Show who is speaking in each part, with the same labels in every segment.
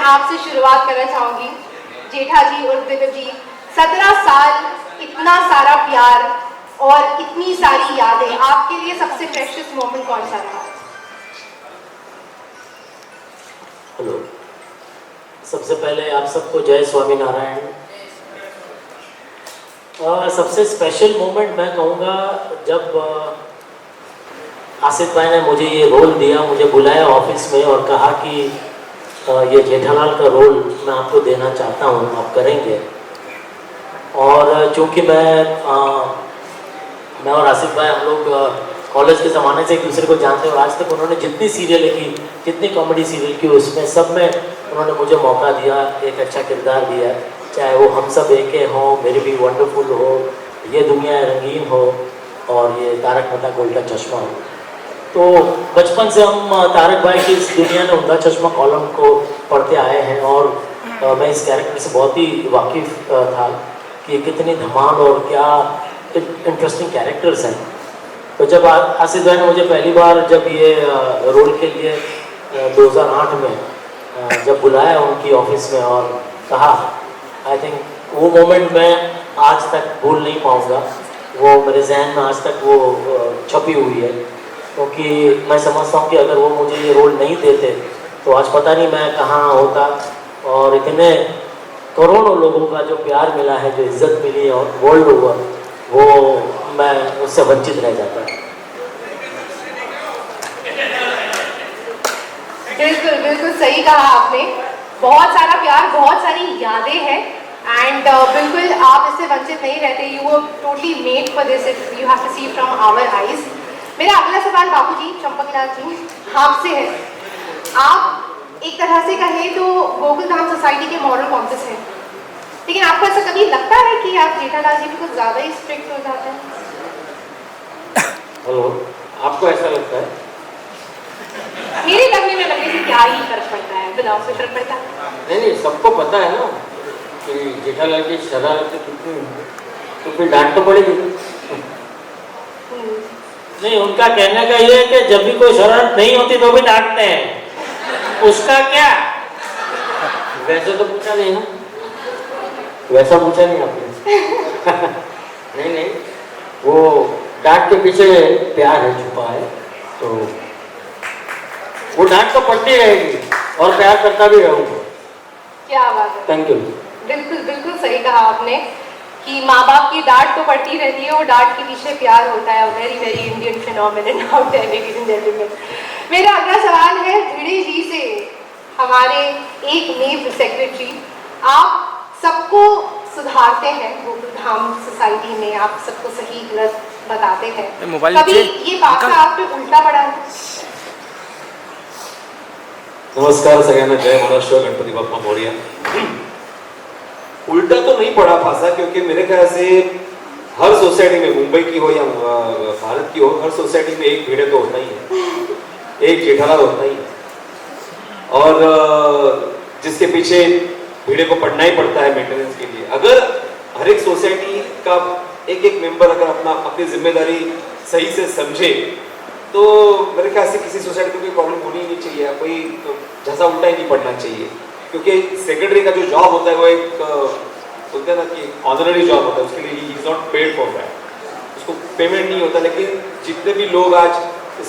Speaker 1: आपसे शुरुआत करना चाहूंगी। जेठा जी और दिलीप जी, 17 साल, इतना सारा प्यार और इतनी सारी यादें, आपके लिए सबसे प्रेशियस मोमेंट कौन सा रहा?
Speaker 2: हेलो, सबसे पहले आप सबको जय स्वामीनारायण। सबसे स्पेशल मोमेंट मैं कहूँगा जब आसिफ भाई ने मुझे ये रोल दिया, मुझे बुलाया ऑफिस में और कहा कि ये जेठालाल का रोल मैं आपको देना चाहता हूँ, आप करेंगे। और चूँकि मैं और आसिफ भाई हम लोग कॉलेज के ज़माने से एक दूसरे को जानते हैं और आज तक उन्होंने जितनी सीरियल की, जितनी कॉमेडी सीरियल की, उसमें सब में उन्होंने मुझे मौका दिया, एक अच्छा किरदार दिया, चाहे वो हम सब एके हों, मेरी भी वंडरफुल हो, ये दुनिया रंगीन हो और ये तारक मेहता का उल्टा चश्मा हो। तो बचपन से हम तारक भाई की इस दुनिया में उल्टा चश्मा कॉलम को पढ़ते आए हैं और मैं इस कैरेक्टर से बहुत ही वाकिफ़ था कि कितनी धमाल और क्या इंटरेस्टिंग कैरेक्टर्स हैं। तो जब आसिफ भाई ने मुझे पहली बार जब ये रोल के लिए 2008 में जब बुलाया उनकी ऑफिस में और कहा, आई थिंक वो मोमेंट मैं आज तक भूल नहीं पाऊँगा। वो मेरे जहन में आज तक वो छपी हुई है, क्योंकि मैं समझता हूँ कि अगर वो मुझे ये रोल नहीं देते तो आज पता नहीं मैं कहाँ होता। और इतने करोड़ों लोगों का जो प्यार मिला है, जो इज्जत मिली है और वर्ल्ड ओवर, वो मैं उससे वंचित रह जाता।
Speaker 1: बिल्कुल बिल्कुल सही कहा आपने। बहुत सारा प्यार, बहुत सारी यादें हैं एंड बिल्कुल आप इससे वंचित नहीं रहते। You were totally made for this, you have to see from our eyes. मेरा अगला सवाल बापू जी, चंपकलाल जी, आपसे है। आप एक तरह से कहें तो गोकुलधाम सोसाइटी के मॉरल कॉम्पस हैं, लेकिन आपको ऐसा कभी लगता है कि आप जेठालाल जी भी कुछ ज़्यादा ही स्ट्रिक्ट हो जाते हैं?
Speaker 2: हेलो, आपको ऐसा लगता है?
Speaker 1: मेरे लगने में लगने से क्या ही फर्क पड़ता है, बताओ से फर्क पड़ता है?
Speaker 2: नहीं, सबको पता है ना कि जेठालाल की शरारत कितनी, तो फिर डांट तो पड़ेगी। नहीं, उनका कहने का ये है कि जब भी कोई शरारत नहीं होती तो भी डांटते हैं, उसका क्या? वैसे तो पूछा नहीं ना, वैसा पूछा नहीं आपने। नहीं, वो डांट के पीछे प्यार है छुपा है, तो वो डांट तो पड़ती रहेगी और प्यार करता भी रहूंगा।
Speaker 1: क्या बात है,
Speaker 2: थैंक यू।
Speaker 1: बिल्कुल बिल्कुल सही कहा आपने कि माँ बाप की डांट तो पड़ती रहती है और डांट के पीछे प्यार होता है। Very very Indian phenomenon out there. मेरा अगला सवाल है भिड़े जी से, हमारे एक नेव सेक्रेटरी। आप सबको सुधारते हैं गोकुलधाम सोसाइटी में, आप सबको सही गलत बताते हैं, कभी ये पासा आप पे उल्टा पड़ा है?
Speaker 3: नमस्कार सगळ्यांना, जय महाराष्ट्र, गणपती बाप्पा मोरया। उल्टा तो नहीं पड़ा फांसा, क्योंकि मेरे ख्याल से हर सोसाइटी में, मुंबई की हो या भारत की हो, हर सोसाइटी में एक भिड़े तो होता ही है, एक जेठालाल होता ही है, और जिसके पीछे भिड़े को पढ़ना ही पड़ता है मेंटेनेंस के लिए। अगर हर एक सोसाइटी का एक एक मेंबर अगर अपनी जिम्मेदारी सही से समझे तो मेरे ख्याल से किसी सोसाइटी में कोई प्रॉब्लम होनी ही नहीं चाहिए, कोई झसा उल्टा ही नहीं पड़ना चाहिए। क्योंकि सेक्रेटरी का जो जॉब होता है वो एक बोलते हैं ना कि ऑनररी जॉब होता है, उसके लिए he is not paid for that, उसको पेमेंट नहीं होता। लेकिन जितने भी लोग आज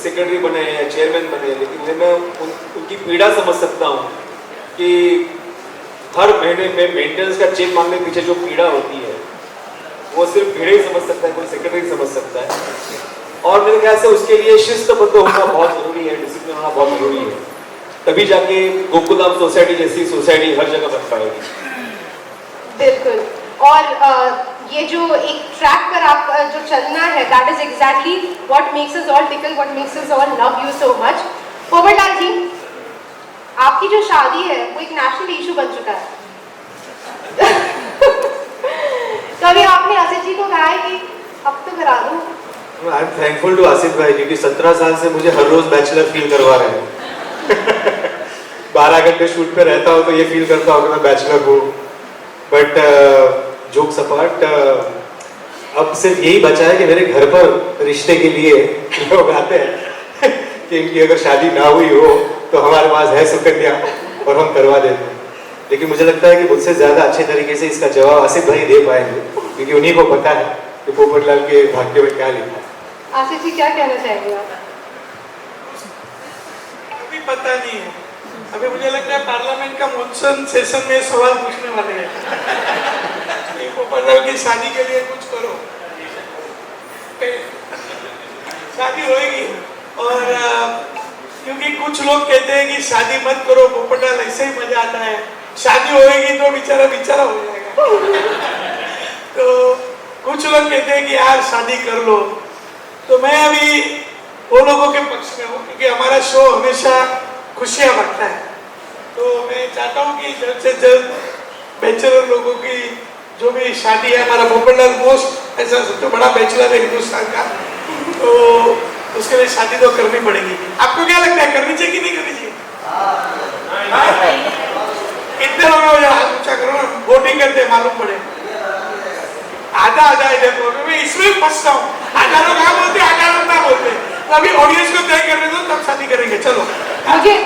Speaker 3: सेक्रेटरी बने हैं या चेयरमैन बने हैं, लेकिन मैं उनकी पीड़ा समझ सकता हूँ कि हर महीने में मेंटेनेंस का चेक मांगने के पीछे जो पीड़ा होती है वो सिर्फ भिड़े ही समझ सकता है, कोई सेक्रेटरी समझ सकता है। और मेरे ख्याल से उसके लिए शिस्तबद्ध होना बहुत जरूरी है, डिसिप्लिन होना बहुत जरूरी है, तभी जाके गोकुलधाम सोसाइटी जैसी सोसाइटी हर जगह बन पाएगी।
Speaker 1: बिल्कुल। और ये जो एक ट्रैक पर आप जो चलना है, that is exactly what makes us all tickle, what makes us all love you so much. Popatlal ji, आपकी जो शादी है वो एक नेशनल इशू बन चुका है। कभी आपने आसिफ जी को कहा है कि अब तो करा दो?
Speaker 3: I am thankful to Asif भाई, क्योंकि 17 साल से मुझे हर रोज बैचलर फील करवा रहे हैं। 12 घंटे शूट पे रहता हूँ तो ये फील करता हूँ कि मैं बैचलर हूँ। बट जोक्स अपार्ट, अब सिर्फ यही बचा है कि मेरे घर पर रिश्ते के लिए लोग आते हैं कि इनकी अगर शादी ना हुई हो तो हमारे पास है सुकन्या और हम करवा देते हैं।
Speaker 4: लेकिन मुझे लगता है कि मुझसे ज़्यादा अच्छे तरीके से इसका जवाब आसिफ भाई दे पाएंगे, क्योंकि उन्हीं को पता है कि पोपटलाल के भाग्य में क्या लिखा है।
Speaker 1: आसिफ जी क्या कहना चाहेंगे आप?
Speaker 5: अभी पता नहीं है, अभी मुझे लगता है पार्लियामेंट का मॉनसून सेशन में सवाल पूछने वाले हैं। पोपटलाल की शादी के लिए कुछ करो, शादी होएगी। और क्योंकि कुछ लोग कहते हैं कि शादी मत करो पोपटलाल, ऐसे ही मजा आता है, शादी होएगी तो बेचारा बेचारा हो जाएगा। तो कुछ लोग कहते हैं कि यार शादी कर लो, तो मैं अभी वो लोगों के पक्ष में हूँ, क्योंकि हमारा शो हमेशा खुशियाँ बांटता है। तो मैं चाहता हूँ कि जल्द से जल्द बैचलर लोगों की जो भी शादी है, हमारा पोपटलाल मोस्ट ऐसा सबसे बड़ा बैचलर है हिंदुस्तान का, तो उसके लिए शादी तो करनी पड़ेगी। आपको क्या लगता है, करनी चाहिए कि नहीं करनी चाहिए? कितने लोग हो जाए हाथ ऊंचा करो ना, वोटिंग करते मालूम पड़े। आधा आधा है, देखो मैं इसमें फंसता हूँ, आधा लोग हाँ बोलते आधा लोग ना बोलते। तो अभी ऑडियंस को तय करने दो, तब शादी करेंगे। चलो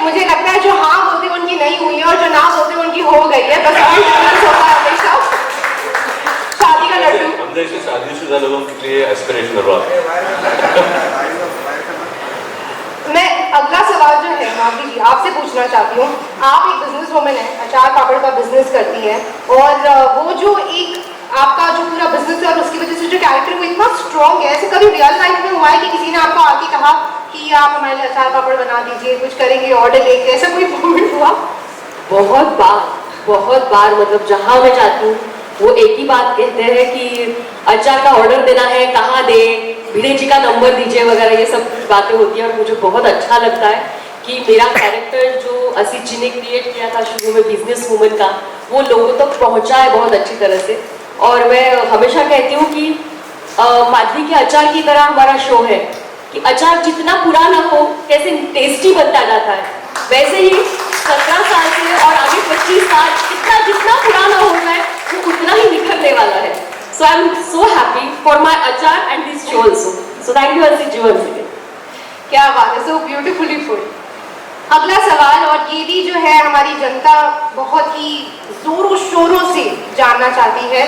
Speaker 1: मुझे लगता है जो हाँ बोलते उनकी नहीं हुई है और जो ना बोलते उनकी हो गई है, बस हमेशा शादी का लड्डू।
Speaker 6: हम देश के शादीशुदा लोगों के लिए एस्पिरेशनल रहा।
Speaker 1: मैं अगला सवाल जो है माधवी जी आपसे पूछना चाहती हूँ, आप एक बिजनेस वुमन है, अचार पापड़ का बिजनेस करती है, और वो जो एक आपका जो पूरा बिजनेस है और उसकी वजह से जो कैरेक्टर वो इतना स्ट्रॉन्ग है, ऐसे कभी रियल लाइफ में हुआ है कि किसी ने आपको आके कहा कि आप हमारे लिए अचार पापड़ बना दीजिए, कुछ करेंगे, ऑर्डर लेके, ऐसा कोई मोमेंट हुआ?
Speaker 7: बहुत बार मतलब जहाँ मैं जाती हूँ वो एक ही बात कहते हैं कि अचार का ऑर्डर देना है, कहाँ दे, भिड़े जी का नंबर दीजिए वगैरह, ये सब बातें होती हैं। और मुझे बहुत अच्छा लगता है कि मेरा कैरेक्टर जो असित जी ने क्रिएट किया था शुरू में बिजनेस वुमन का, वो लोगों तक पहुँचा है बहुत अच्छी तरह से। और मैं हमेशा कहती हूँ कि माधवी के अचार की तरह हमारा शो है कि अचार जितना पुराना हो कैसे टेस्टी बनता जाता है, वैसे ही 17 साल से और आगे 25 साल जितना पुराना हो रहा है वो उतना ही निखरने वाला है। So I am so happy for my achar and this show also. So thank you Asit ji once again.
Speaker 1: क्या बात है, सो ब्यूटीफुली पुट। अगला सवाल, और ये भी जो है हमारी जनता बहुत ही जोरों शोरों से जानना चाहती है।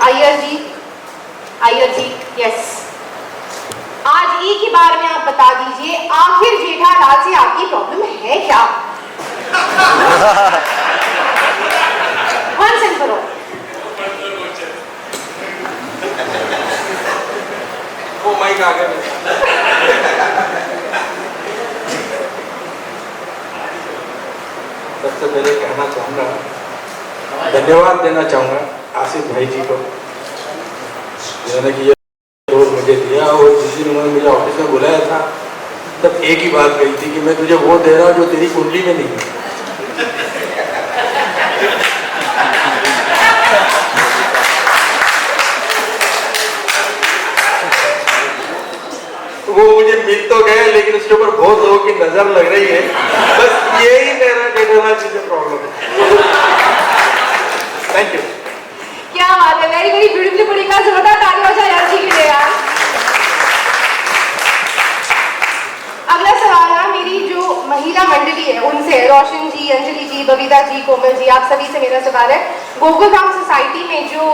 Speaker 1: अय्यर जी यस, आज एक ही बार में आप बता दीजिए, आखिर जेठालाल से आपकी प्रॉब्लम है क्या? Once and for all.
Speaker 5: वो माइक आ गया।
Speaker 4: सबसे पहले कहना चाहूँगा, धन्यवाद देना चाहूँगा आसिफ भाई जी को, जिन्होंने कि ये रोल मुझे दिया। और जिस दिन उन्होंने मुझे ऑफिस में बुलाया था तब एक ही बात कही थी कि मैं तुझे वो दे रहा हूँ जो तेरी कुंडली में नहीं है। वो मुझे मिल तो गए, लेकिन उसके ऊपर बहुत लोगों की नजर लग रही है। बस यही मेरा जेठालाल जी से प्रॉब्लम है। Thank you.
Speaker 1: क्या बात है, वेरी वेरी ब्यूटीफुली पुट। एक बार जोरदार ताली हो जाए यार जी के लिए यार। अगला सवाल है मेरी जो महिला मंडली है उनसे, रोशन जी, अंजलि जी, बबीता जी, कोमल जी, आप सभी से मेरा सवाल है, गोकुलधाम सोसाइटी में जो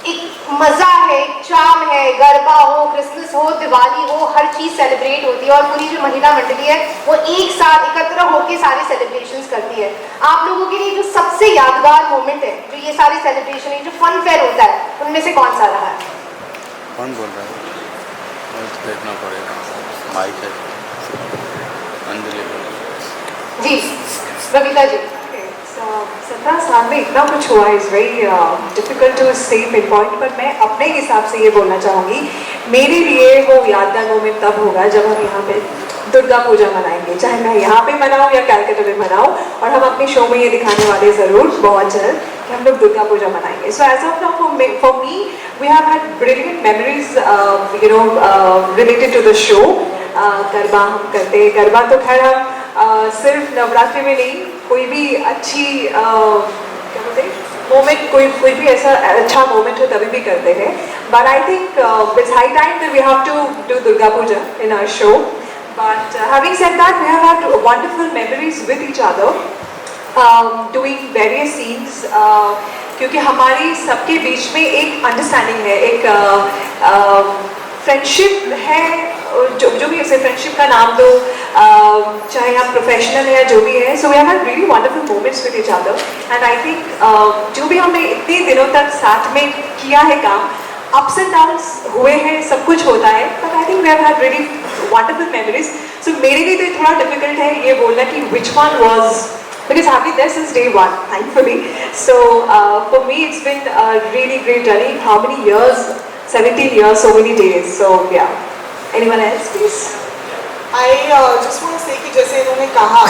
Speaker 1: एक मजा है, चाम है, गरबा हो, क्रिसमस हो, दिवाली हो, हर चीज सेलिब्रेट होती है और पूरी जो महिला मंडली है वो एक साथ एकत्र होकर सारे सेलिब्रेशंस करती है। आप लोगों के लिए जो सबसे यादगार मोमेंट है, जो ये सारे सेलिब्रेशन है, जो फन फेयर होता है, उनमें से कौन सा रहा है?
Speaker 8: कौन बोल रहा है? देखना पड़ेगा, माइक है। अंजलि
Speaker 1: जी, बबीता जी।
Speaker 9: 17 साल में इतना कुछ हुआ, इज़ वेरी डिफिकल्ट टू से पिन पॉइंट, पर मैं अपने हिसाब से ये बोलना चाहूँगी, मेरे लिए वो यादगार मोमेंट तब होगा जब हम यहाँ पे दुर्गा पूजा मनाएंगे, चाहे मैं यहाँ पे मनाऊँ या कैलकाटा में मनाऊँ, और हम अपने शो में ये दिखाने वाले ज़रूर बहुत जल्द कि हम लोग दुर्गा पूजा मनाएंगे। So as of now for me we have had brilliant memories related to the show. Garba हम करते हैं, गरबा तो खैर हम सिर्फ नवरात्रि में नहीं, कोई भी अच्छी क्या बोलते हैं मोमेंट, कोई भी ऐसा अच्छा मोमेंट हो तभी भी करते हैं। But I think it's high time that we have to do Durga Puja in our show. But having said that, we have had wonderful memories with each other. doing various scenes, क्योंकि हमारी सबके बीच में एक अंडरस्टैंडिंग है, एक फ्रेंडशिप है, जो भी उसे फ्रेंडशिप का नाम दो, चाहे हम प्रोफेशनल है या जो भी है. So we have had really wonderful moments with each other, and I think जो भी हमने इतने दिनों तक साथ में किया है काम, अप्स एंड डाउन्स हुए हैं, सब कुछ होता है, but I think we have had really wonderful memories. सो मेरे लिए तो ये थोड़ा डिफिकल्ट है ये बोलना कि which one was, because I've been there since day one, thankfully. So for me it's been a really great journey. How many years? 17 years, so many days. So yeah. Anyone else, please?
Speaker 5: I just want to say कि जैसे इन्होंने कहा,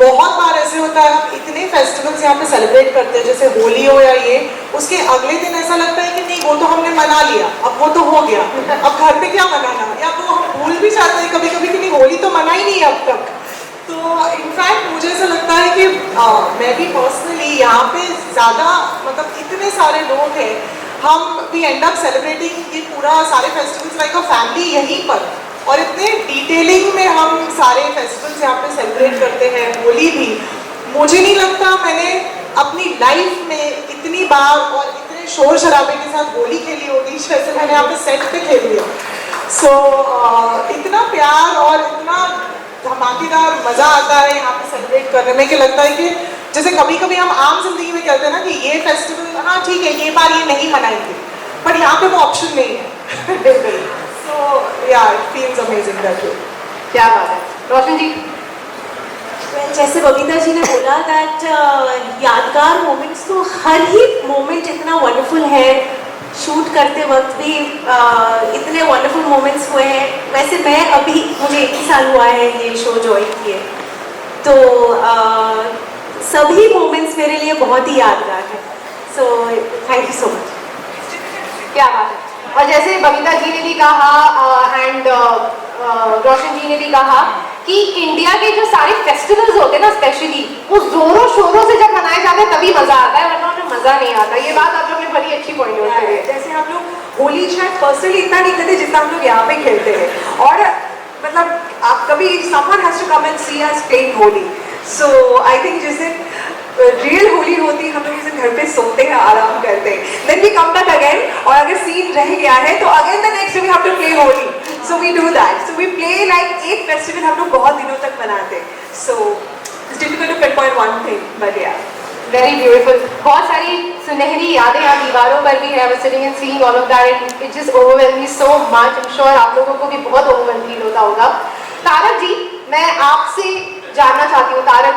Speaker 5: बहुत बार ऐसे होता है हम इतने फेस्टिवल्स यहाँ पे सेलिब्रेट करते हैं, जैसे होली हो या ये, उसके अगले दिन ऐसा लगता है कि नहीं वो तो हमने मना लिया, अब वो तो हो गया, अब घर पे क्या मनाना, या तो हम भूल भी जाते हैं कभी कभी कि नहीं होली तो मना ही नहीं है अब तक. तो इनफैक्ट मुझे ऐसा लगता है कि मैं भी पर्सनली यहाँ पे ज़्यादा, मतलब इतने सारे लोग हैं, हम वी एंड अप सेलिब्रेटिंग ये पूरा सारे फेस्टिवल्स लाइक अ फैमिली यहीं पर, और इतने डिटेलिंग में हम सारे फेस्टिवल्स यहाँ पे सेलिब्रेट करते हैं. होली भी मुझे नहीं लगता मैंने अपनी लाइफ में इतनी बार और इतने शोर शराबे के साथ होली खेली होगी जैसे मैंने यहाँ पे सेट पे खेल लिया. सो इतना प्यार और इतना धमाकेदार मज़ा आता है यहाँ पे सेलिब्रेट करने में कि लगता है कि जैसे कभी कभी हम आम जिंदगी में कहते हैं ना कि ये फेस्टिवल, हाँ ठीक है ये बार ये नहीं मनाएंगे, बट यहाँ पे वो ऑप्शन नहीं है. सो या it feels amazing that way.
Speaker 1: क्या बात है. रोशन जी.
Speaker 10: जैसे बबीता जी ने बोला दैट यादगार मोमेंट्स, तो हर ही मोमेंट इतना वंडरफुल है. शूट करते वक्त भी इतने वंडरफुल मोमेंट्स हुए हैं. वैसे मैं अभी, मुझे 1 साल हुआ है ये शो ज्वाइन किए, तो सभी मोमेंट्स मेरे लिए बहुत ही यादगार है. सो थैंक यू सो मच.
Speaker 1: क्या बात है. और जैसे बबीता जी ने भी कहा एंड रोशन जी ने भी कहा कि इंडिया के जो सारे फेस्टिवल्स होते हैं ना, स्पेशली वो जोरों शोरों से जब मनाए जाते हैं तभी मजा आता है, वरना उन्हें मजा नहीं आता. ये बात आप लोग ने बड़ी अच्छी पॉइंट आउट करी है.
Speaker 9: जैसे हम लोग होली शायद पर्सनली इतना नहीं खेलते जितना हम लोग यहाँ पे खेलते हैं, और मतलब आप कभी someone has to come and see us playing Holi. So I think जिस दिन रियल होली होती, हम लोग इस दिन घर पे सोते हैं, आराम करते हैं, then we come back again, और अगर सीन रह गया है तो again the next day we have to play Holi. So we do that. So we play like एक फेस्टिवल हम लोग बहुत दिनों तक मनाते हैं. So it's difficult to pinpoint one thing, but yeah.
Speaker 1: Very beautiful. बहुत सारी सुनहरी यादें यहाँ दीवारों पर भी है. Sitting and seeing all of that, it just overwhelm me so much. I am sure आप लोगों को भी बहुत ओवरवेल्म फील होता होगा. तारक जी, मैं आपसे जानना चाहती हूँ. तारक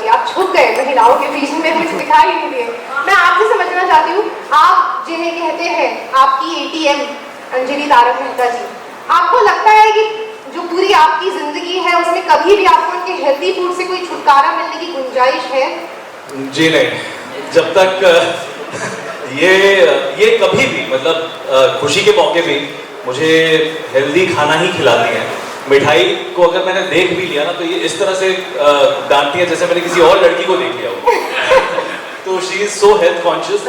Speaker 1: जी, आप छुप गए महिलाओं के बीच में, कुछ दिखाई नहीं दिए. मैं आपसे समझना चाहती हूँ, आप जिन्हें कहते हैं आपकी ATM अंजलि तारक मेहता जी, आपको लगता है कि जो पूरी आपकी जिंदगी है उसमें कभी भी आपको उनके हेल्दी फूड से कोई छुटकारा मिलने की गुंजाइश है?
Speaker 6: जी नहीं, जब तक ये कभी भी, मतलब खुशी के मौके भी मुझे हेल्दी खाना ही खिलाती हैं. मिठाई को अगर मैंने देख भी लिया ना, तो ये इस तरह से डांटती है जैसे मैंने किसी और लड़की को देख लिया हो. तो she is so health conscious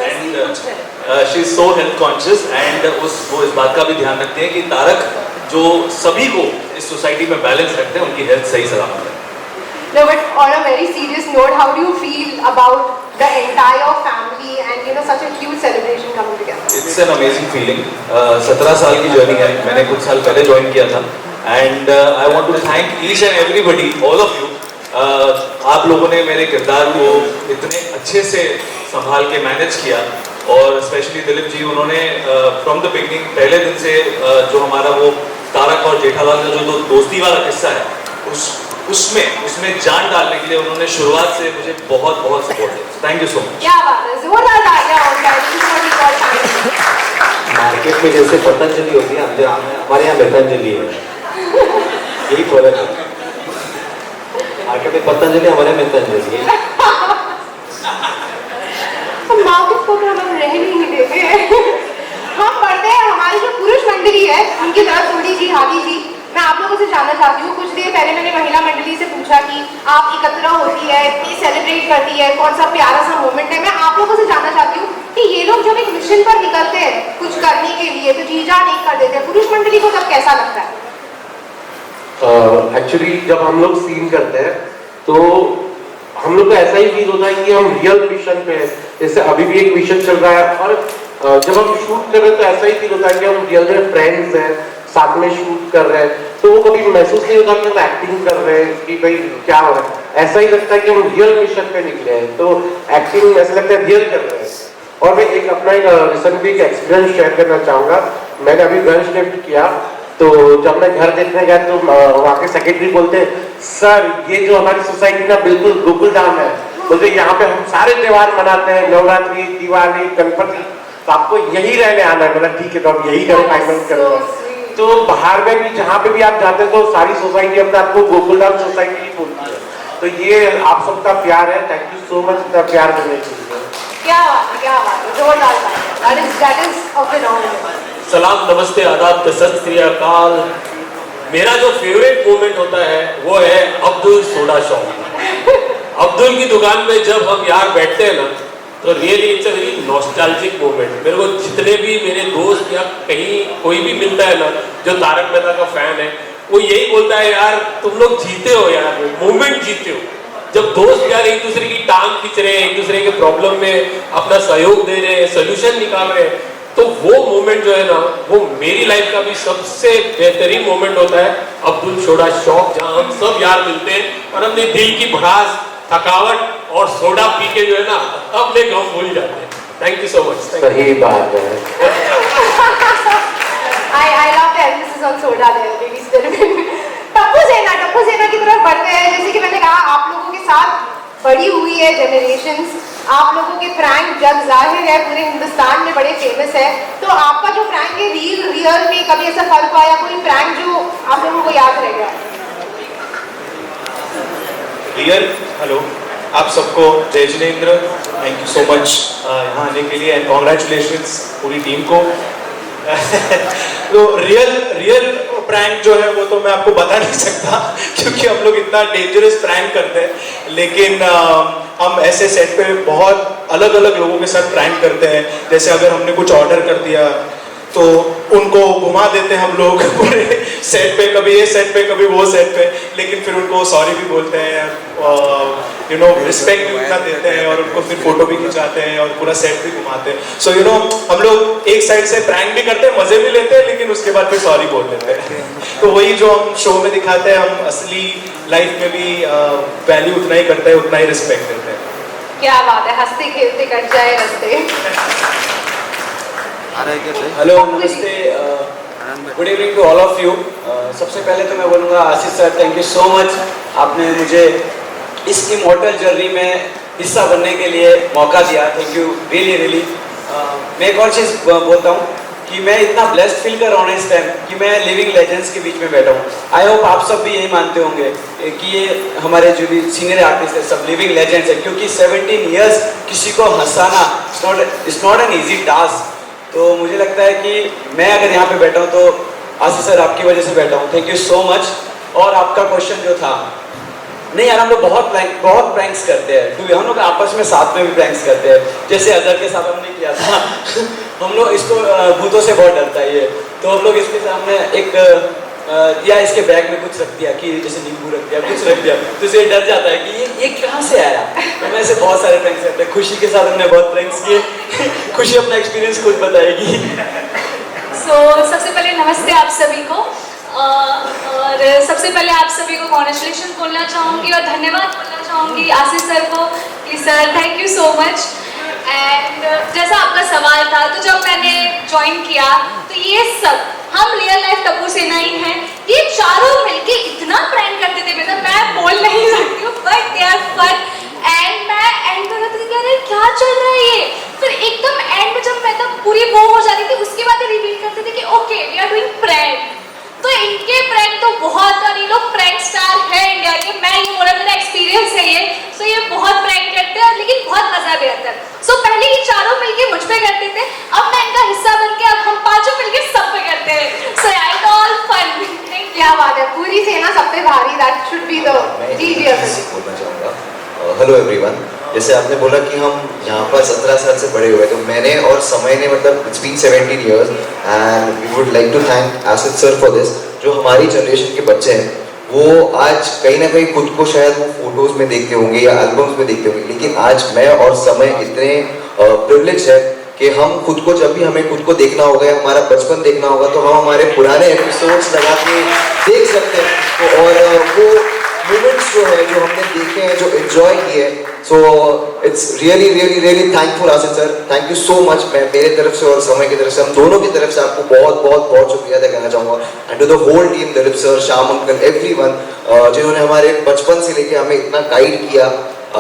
Speaker 6: and वो इस बात का भी ध्यान रखते हैं कि तारक जो सभी को इस सोसाइटी में बैलेंस रखते हैं, उनकी हेल्थ सही सलामत है.
Speaker 1: No, but on a very serious note, how do you feel about the entire family and such a cute celebration coming together?
Speaker 6: It's an amazing feeling. 17 साल की जर्नी है, मैंने कुछ साल पहले ज्वाइन किया था, and I want to thank each and everybody, all of you. आप लोगों ने मेरे किरदार को इतने अच्छे से संभाल के मैनेज किया, और स्पेशली दिलीप जी, उन्होंने फ्रॉम द बिगनिंग, पहले दिन से जो हमारा वो तारक और जेठालाल का जो दोस्ती वाला किस्सा है, उसमें जान डालने के लिए उन्होंने शुरुआत से मुझे बहुत बहुत सपोर्ट दिया. Thank you so much.
Speaker 1: क्या बात है. जोरदार तालियां हो जाए.
Speaker 2: मार्केट में जैसे पतंजलि होती है, हमारे यहाँ पतंजलि है. यही फर्क है. मार्केट में पतंजलि, हमारे में पतंजलि है.
Speaker 1: मार्केट को हम रह नहीं देते हैं. हम पढ़ते हैं, हमारी जो पुरुष मंडली है उनकी तरफ थोड़ी जी हादी जी, मैं आप लोगों से जानना चाहती हूँ. कुछ देर पहले मैंने महिला मंडली से पूछा कि आप एकत्र होती है, इतनी सेलिब्रेट करती है, कौन सा प्यारा सा मोमेंट है. मैं आप लोगों से जानना चाहती हूँ कि ये लोग जब एक मिशन पर निकलते हैं कुछ करने के लिए, तो जी जा नहीं कर देते, पुरुष मंडली को तब कैसा लगता है?
Speaker 11: एक्चुअली जब हम लोग सीन करते हैं तो
Speaker 4: हम लोग को ऐसा ही फील होता है कि हम रियल मिशन पे है। जैसे अभी भी एक मिशन चल रहा है और जब हम शूट कर रहे हैं तो ऐसा ही फील होता है कि हम रियल में फ्रेंड्स हैं, साथ में शूट कर रहे हैं। तो वो कभी महसूस नहीं होता कि हम एक्टिंग कर रहे हैं कि भाई क्या हो रहा है। ऐसा ही लगता है कि हम रियल मिशन पे निकले हैं, तो एक्टिंग ऐसा लगता है रियल कर रहे हैं। और मैं एक अपना रिसेंटली एक एक्सपीरियंस शेयर करना चाहूँगा। मैंने अभी घर शिफ्ट किया, तो जब मैं घर देखने गया तो वहाँ के सेक्रेटरी बोलते, सर ये जो हमारी सोसाइटी ना बिल्कुल गोकुल धाम है, बोलते यहाँ पे हम सारे त्योहार मनाते हैं, नवरात्रि, दिवाली, गणपति, तो आपको यही रहने आना है। मतलब ठीक है, तो आप यही करो, फाइनल करो। तो बाहर में भी जहाँ पे भी आप जाते हैं तो सारी सोसाइटी अपने आपको गोकुल धाम सोसाइटी ही बोलती है। तो ये आप सबका प्यार है। थैंक यू सो मच इतना प्यार करने के लिए।
Speaker 1: क्या बात है, जोरदार बात है। That is a phenomenon.
Speaker 11: सलाम, नमस्ते, आदाब, सत श्री अकाल। मेरा जो फेवरेट मोमेंट होता है वो है अब्दुल सोडा शॉप। अब्दुल की दुकान में जब हम यार बैठते हैं ना, तो really it's a very nostalgic moment. मेरे को जितने भी मेरे दोस्त या कहीं कोई भी मिलता है ना जो तारक मेहता का फैन है, वो यही बोलता है, यार तुम लोग जीते हो यार, मोमेंट जीते हो। जब दोस्त यार एक दूसरे की टांग खींच रहे हैं, एक दूसरे के प्रॉब्लम में अपना सहयोग दे रहे हैं, सोल्यूशन निकाल रहे हैं, तो वो मोमेंट जो है ना, वो मेरी लाइफ का भी सबसे बेहतरीन मोमेंट होता है अब्दुल सोडा शॉप, जहां हम सब यार मिलते हैं और अपने दिल की भड़ास, थकावट और सोडा पी के जो है ना अपने गम भूल जाते हैं। Thank you so much.
Speaker 4: सही बात है।
Speaker 1: I love the emphasis on soda there, ladies and gentlemen. Tappu सेना की तरफ बढ़ते हैं। जैसे कि मैंने कहा, आप लोगों के साथ बड़ी हुई है जनरेशंस, आप लोगों के प्रैंक जग जाहिर है पूरे हिंदुस्तान में बड़े फेमस है। तो आपका जो प्रैंक है रियल में कभी ऐसा फर्क आया, कोई प्रैंक जो आप लोगों को याद रह गया?
Speaker 6: रियल, हेलो आप सबको जय Jinendra, thank you so much यहाँ आने के लिए एंड कॉन्ग्रेचुलेशंस पूरी टीम को। तो रियल प्रैंक जो है वो तो मैं आपको बता नहीं सकता क्योंकि हम लोग इतना डेंजरस प्रैंक करते हैं, लेकिन हम ऐसे सेट पे बहुत अलग अलग लोगों के साथ प्रैंक करते हैं। जैसे अगर हमने कुछ ऑर्डर कर दिया तो उनको घुमा देते हैं हम लोग पूरे सेट पे, कभी ये सेट पे कभी वो सेट पे, लेकिन फिर उनको सॉरी भी बोलते हैं, यू नो रिस्पेक्ट भी उतना देते हैं और उनको फिर फोटो भी खिंचाते हैं और पूरा सेट भी घुमाते हैं। सो यू नो हम लोग एक साइड से प्रैंक भी करते हैं, मजे भी लेते हैं, लेकिन उसके बाद फिर सॉरी बोल देते हैं। तो वही जो हम शो में दिखाते हैं, हम असली लाइफ में भी वैल्यू उतना ही करते हैं, उतना ही रिस्पेक्ट देते हैं।
Speaker 1: क्या बात है, हंसते खेलते कट जाए रास्ते।
Speaker 12: हेलो, नमस्ते, good evening to all of you. सबसे पहले तो मैं बोलूँगा Ashish sir, thank you so much, आपने मुझे इस इमॉर्टल जर्नी में हिस्सा बनने के लिए मौका दिया। Thank you really. मैं एक और चीज़ बोलता हूँ कि मैं इतना ब्लेस्ड फील कर रहा हूँ इस टाइम कि मैं लिविंग लेजेंड्स के बीच में बैठा हूँ। आई होप आप सब भी यही मानते होंगे कि ये हमारे जो भी सीनियर आर्टिस्ट है सब लिविंग लेजेंड्स है, क्योंकि 17 ईयर्स किसी को हंसाना it's not an easy task. तो मुझे लगता है कि मैं अगर यहाँ पे बैठा हूँ तो आशीष सर आपकी वजह से बैठा हूँ। Thank you so much. और आपका क्वेश्चन जो था, नहीं यार हम लोग बहुत प्रैंक्स करते हैं, हम लोग आपस में साथ में भी प्रैंक्स करते हैं। जैसे अजहर के साथ हमने किया था हम लोग इसको भूतों से बहुत डरता है ये, तो हम लोग इसके सामने एक या इसके बैग में कुछ रख दिया कि जैसे नींबू रख दिया, कुछ रख दिया, तो इसे डर जाता है कि ये कहाँ से आया। तो मैं ऐसे बहुत सारे प्रैंक्स करते हैं। खुशी के साथ हमने बहुत प्रैंक्स किए। खुशी अपना एक्सपीरियंस खुद बताएगी।
Speaker 13: सबसे पहले नमस्ते आप सभी को, और सबसे पहले आप सभी को कॉन्ग्रेचुलेशन बोलना चाहूँगी और धन्यवाद बोलना चाहूँगी आशीष सर को कि sir thank you so much. And जैसा आपका सवाल था, तो जब मैंने ज्वाइन किया तो ये सब हम रियल लाइफ टप्पू सेना ही हैं, ये चारों मिलके इतना प्रैंक करते थे, मतलब मैं बोल नहीं सकती हूँ, but they are fun. And मैं एंड में कहती थी अरे क्या चल रहा है ये, फिर एकदम एंड में जब मैं तब पूरी वो हो जाती थी, उसके बाद रिवील करते थे कि okay we are doing prank. तो इनके प्रैंक तो बहुत, और ये लोग प्रैंक स्टार है इंडिया के, मैं ये बोला मेरा एक्सपीरियंस है ये। सो ये बहुत प्रैंक करते हैं, लेकिन बहुत मजा भी आता है। सो पहले ये चारों मिलके मुझ पे करते थे, अब मैं इनका हिस्सा बन के अब हम पांचों मिलके सब पे करते हैं। So it all fun.
Speaker 1: क्या बात है, पूरी सेना सब पे भारी, दैट शुड बी द जी
Speaker 14: बोलना चाहूँगा। हेलो एवरीवन, जैसे आपने बोला कि हम यहाँ पर 17 साल से बड़े हुए, तो मैंने और समय ने मतलब it's been 17 years and we would like to thank Asif sir for this. जो हमारी जनरेशन के बच्चे हैं वो आज कहीं ना कहीं खुद को शायद वो फोटोज में देखते होंगे या एल्बम्स में देखते होंगे, लेकिन आज मैं और समय इतने प्रिविलेज है कि हम खुद को, जब भी हमें खुद को देखना होगा या हमारा बचपन देखना होगा, तो हम हमारे पुराने एपिसोड्स लगा के देख सकते हैं। तो और वो मोमेंट्स जो है, जो हमने देखे हैं, जो एंजॉय किए, so it's really really really thankful Asif sir, thank you so much. मैं मेरे तरफ से और समय की तरफ से, हम दोनों की तरफ से आपको बहुत बहुत बहुत शुक्रिया अदा करना चाहूँगा, and to the whole team, Dilip sir, Shyam uncle, everyone, जिन्होंने हमारे बचपन से लेके हमें इतना गाइड किया।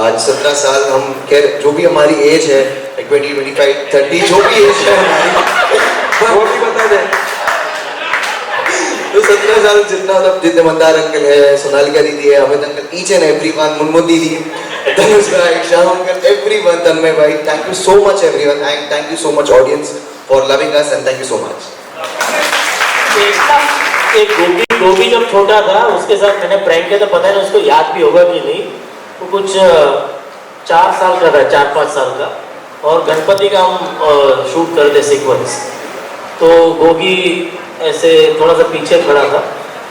Speaker 14: आज 17 साल, हम खैर जो भी हमारी एज है 20, 25, 30 जो भी एज है हमारी, वो भी बता दें। तो 17 साल जितना सब जितने मंदार अंकल है, सोनालिका दीदी है, Amit uncle, each and everyone, Munmun दीदी, धनुष भाई, श्याम अंकल, एवरीवन, तन्मय भाई, thank you so much everyone, and thank you so much audience for loving us, and thank you so much.
Speaker 2: एक गोभी जब छोटा था, उसके साथ मैंने प्रैंक किया, तो पता नहीं उसको याद भी होगा कि नहीं, वो कुछ 4 साल का था, 4-5 साल का, और गणपति का हम शूट करते सीक्वेंस। तो गोगी ऐसे थोड़ा सा पीछे खड़ा था,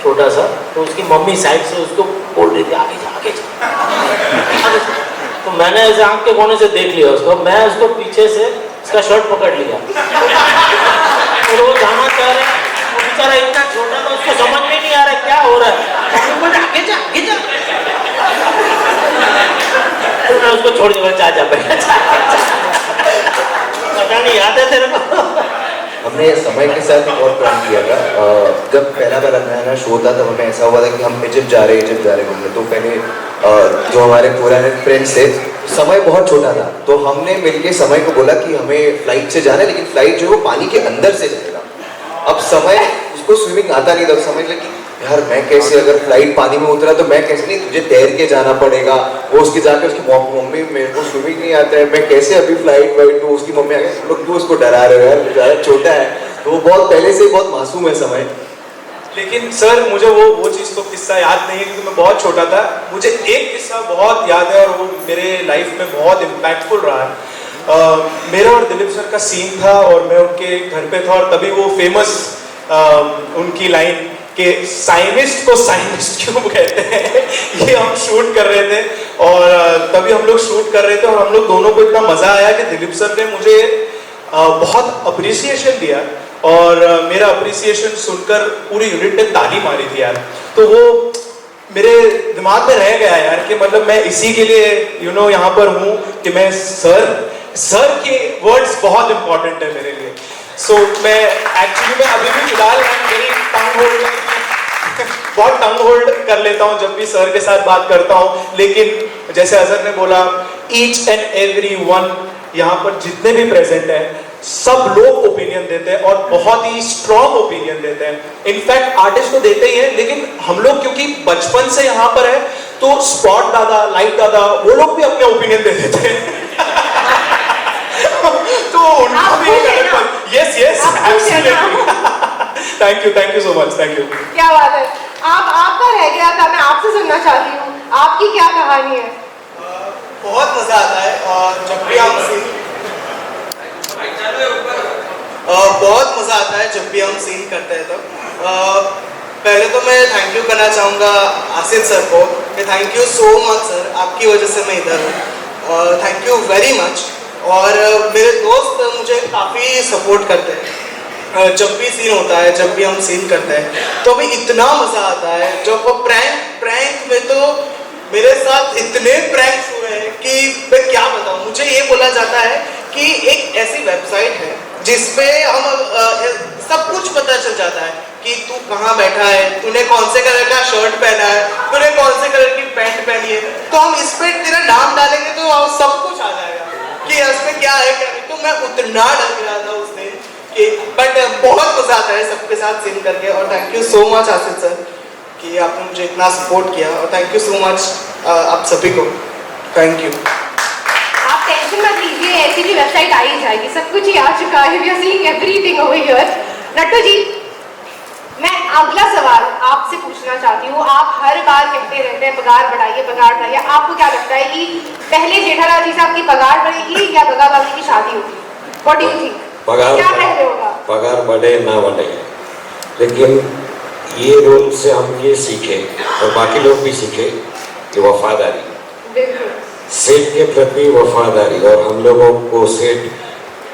Speaker 2: छोटा सा, तो उसकी मम्मी साइड से उसको बोल रही थी आगे जा, आगे जा। तो मैंने ऐसे आंख के कोने से देख लिया उसको, मैं उसको पीछे से उसका शर्ट पकड़ लिया, और वो जाना चाह रहा है, वो बेचारा इतना छोटा था, उसको समझ में नहीं आ रहा क्या हो रहा है, आगे जा, आगे जा। तो मैं उसको छोड़ दिया, चाचा पता नहीं याद है तेरे को।
Speaker 14: हमने समय के साथ एक और प्लान किया था, जब पहला नया शो था, तब हमें ऐसा हुआ था कि हम इजिप्ट जा रहे घूमने। तो पहले जो हमारे पुराने फ्रेंड्स थे, समय बहुत छोटा था, तो हमने मिलके समय को बोला कि हमें फ्लाइट से जाना है, लेकिन फ्लाइट जो है वो पानी के अंदर से जाएगा। अब समय, उसको स्विमिंग आता नहीं था, समझ लगी यार मैं कैसे, अगर फ्लाइट पानी में उतरा तो मैं कैसे, नहीं तुझे तैर के जाना पड़ेगा। वो उसके जाके उसकी मम्मी, मेरे को स्विमिंग नहीं आता है, मैं कैसे अभी फ्लाइट वाइट, तो उसकी मम्मी आ गई, लोग क्यों उसको डरा रहे हो यार, बेचारा छोटा है। तो वो बहुत पहले से ही बहुत मासूम है समय।
Speaker 5: लेकिन सर मुझे वो चीज़ तो किस्सा याद नहीं है, क्योंकि मैं बहुत छोटा था। मुझे एक किस्सा बहुत याद है, और वो मेरे लाइफ में बहुत इम्पैक्टफुल रहा है। मेरा और दिलीप सर का सीन था, और मैं उनके घर पे था, और तभी वो फेमस उनकी लाइन कि साइनिस्ट को साइनिस्ट क्यों कहते हैं, ये हम शूट कर रहे थे, और तभी हम लोग शूट कर रहे थे, और हम लोग दोनों को इतना मजा आया कि दिलीप सर ने मुझे बहुत अप्रिसिएशन दिया, और मेरा अप्रिसिएशन सुनकर पूरी यूनिट ने ताली मारी थी यार। तो वो मेरे दिमाग में रह गया यार, कि मतलब मैं इसी के लिए यहाँ पर हूँ, कि मैं सर के वर्ड्स बहुत इंपॉर्टेंट है मेरे लिए। सो मैं एक्चुअली में अभी भी फिलहाल मेरी बहुत टंग होल्ड कर लेता हूँ जब भी सर के साथ बात करता हूँ, लेकिन जैसे अजहर ने बोला, ईच एंड एवरी वन यहाँ पर जितने भी प्रेजेंट हैं, सब लोग ओपिनियन देते हैं, और बहुत ही स्ट्रॉन्ग ओपिनियन देते हैं। इनफैक्ट आर्टिस्ट तो देते ही हैं, लेकिन हम लोग क्योंकि बचपन से यहाँ पर है, तो स्पॉट दादा, लाइट दादा, वो लोग भी अपने ओपिनियन दे देते हैं। तो उनको भी yes thank you so much, thank you.
Speaker 1: क्या बात है, आपका रह गया था, मैं आपसे सुनना चाहती हूँ, आपकी क्या कहानी है?
Speaker 15: बहुत मजा आता है, और जब भी हम बहुत मजा आता है जब भी हम सीन करते हैं। तो पहले तो मैं थैंक यू करना चाहूँगा आसिफ सर को, कि thank you so much sir, आपकी वजह से मैं इधर हूँ, थैंक यू वेरी मच। और मेरे दोस्त मुझे काफ़ी सपोर्ट करते हैं, जब भी सीन होता है, जब भी हम सीन करते हैं, तो अभी इतना मज़ा आता है। जब वो प्रैंक में तो मेरे साथ इतने प्रैंक्स हुए हैं कि मैं क्या बताऊँ। मुझे ये बोला जाता है कि एक ऐसी वेबसाइट है जिसपे हम सब कुछ पता चल जाता है कि तू कहाँ बैठा है, तूने कौन से कलर का शर्ट पहना है, तूने कौन से कलर की पैंट पहनी है, तो हम इस पे तेरा नाम डालेंगे तो सब कुछ आ जाएगा कि इसमें क्या है क्या नहीं। तो मैं उतना डर गया था उस दिन कि, बट बहुत मजा आता है सबके साथ सीन करके। और thank you so much Asif sir कि आपने मुझे इतना सपोर्ट किया, और थैंक यू सो मच आप सभी को, थैंक यू।
Speaker 1: आप टेंशन मत लीजिए, ऐसी भी वेबसाइट आ ही जाएगी, सब कुछ ही आ चुका है, we are seeing everything over here. Nattu ji, मैं अगला सवाल आपसे पूछना चाहती हूँ। आप हर बार कहते रहते हैं पगार बढ़ाइए, आपको क्या लगता है कि पहले जेठालाल जी साहब की पगार बढ़ेगी या बगा बाबी की शादी होगी? व्हाट डू यू थिंक, क्या पहले होगा?
Speaker 16: पगार बढ़े ना बढ़े, लेकिन ये रोल से हम ये सीखे और बाकी लोग भी सीखे कि वफादारी, सेठ के प्रति वफादारी। और हम लोगों को सेठ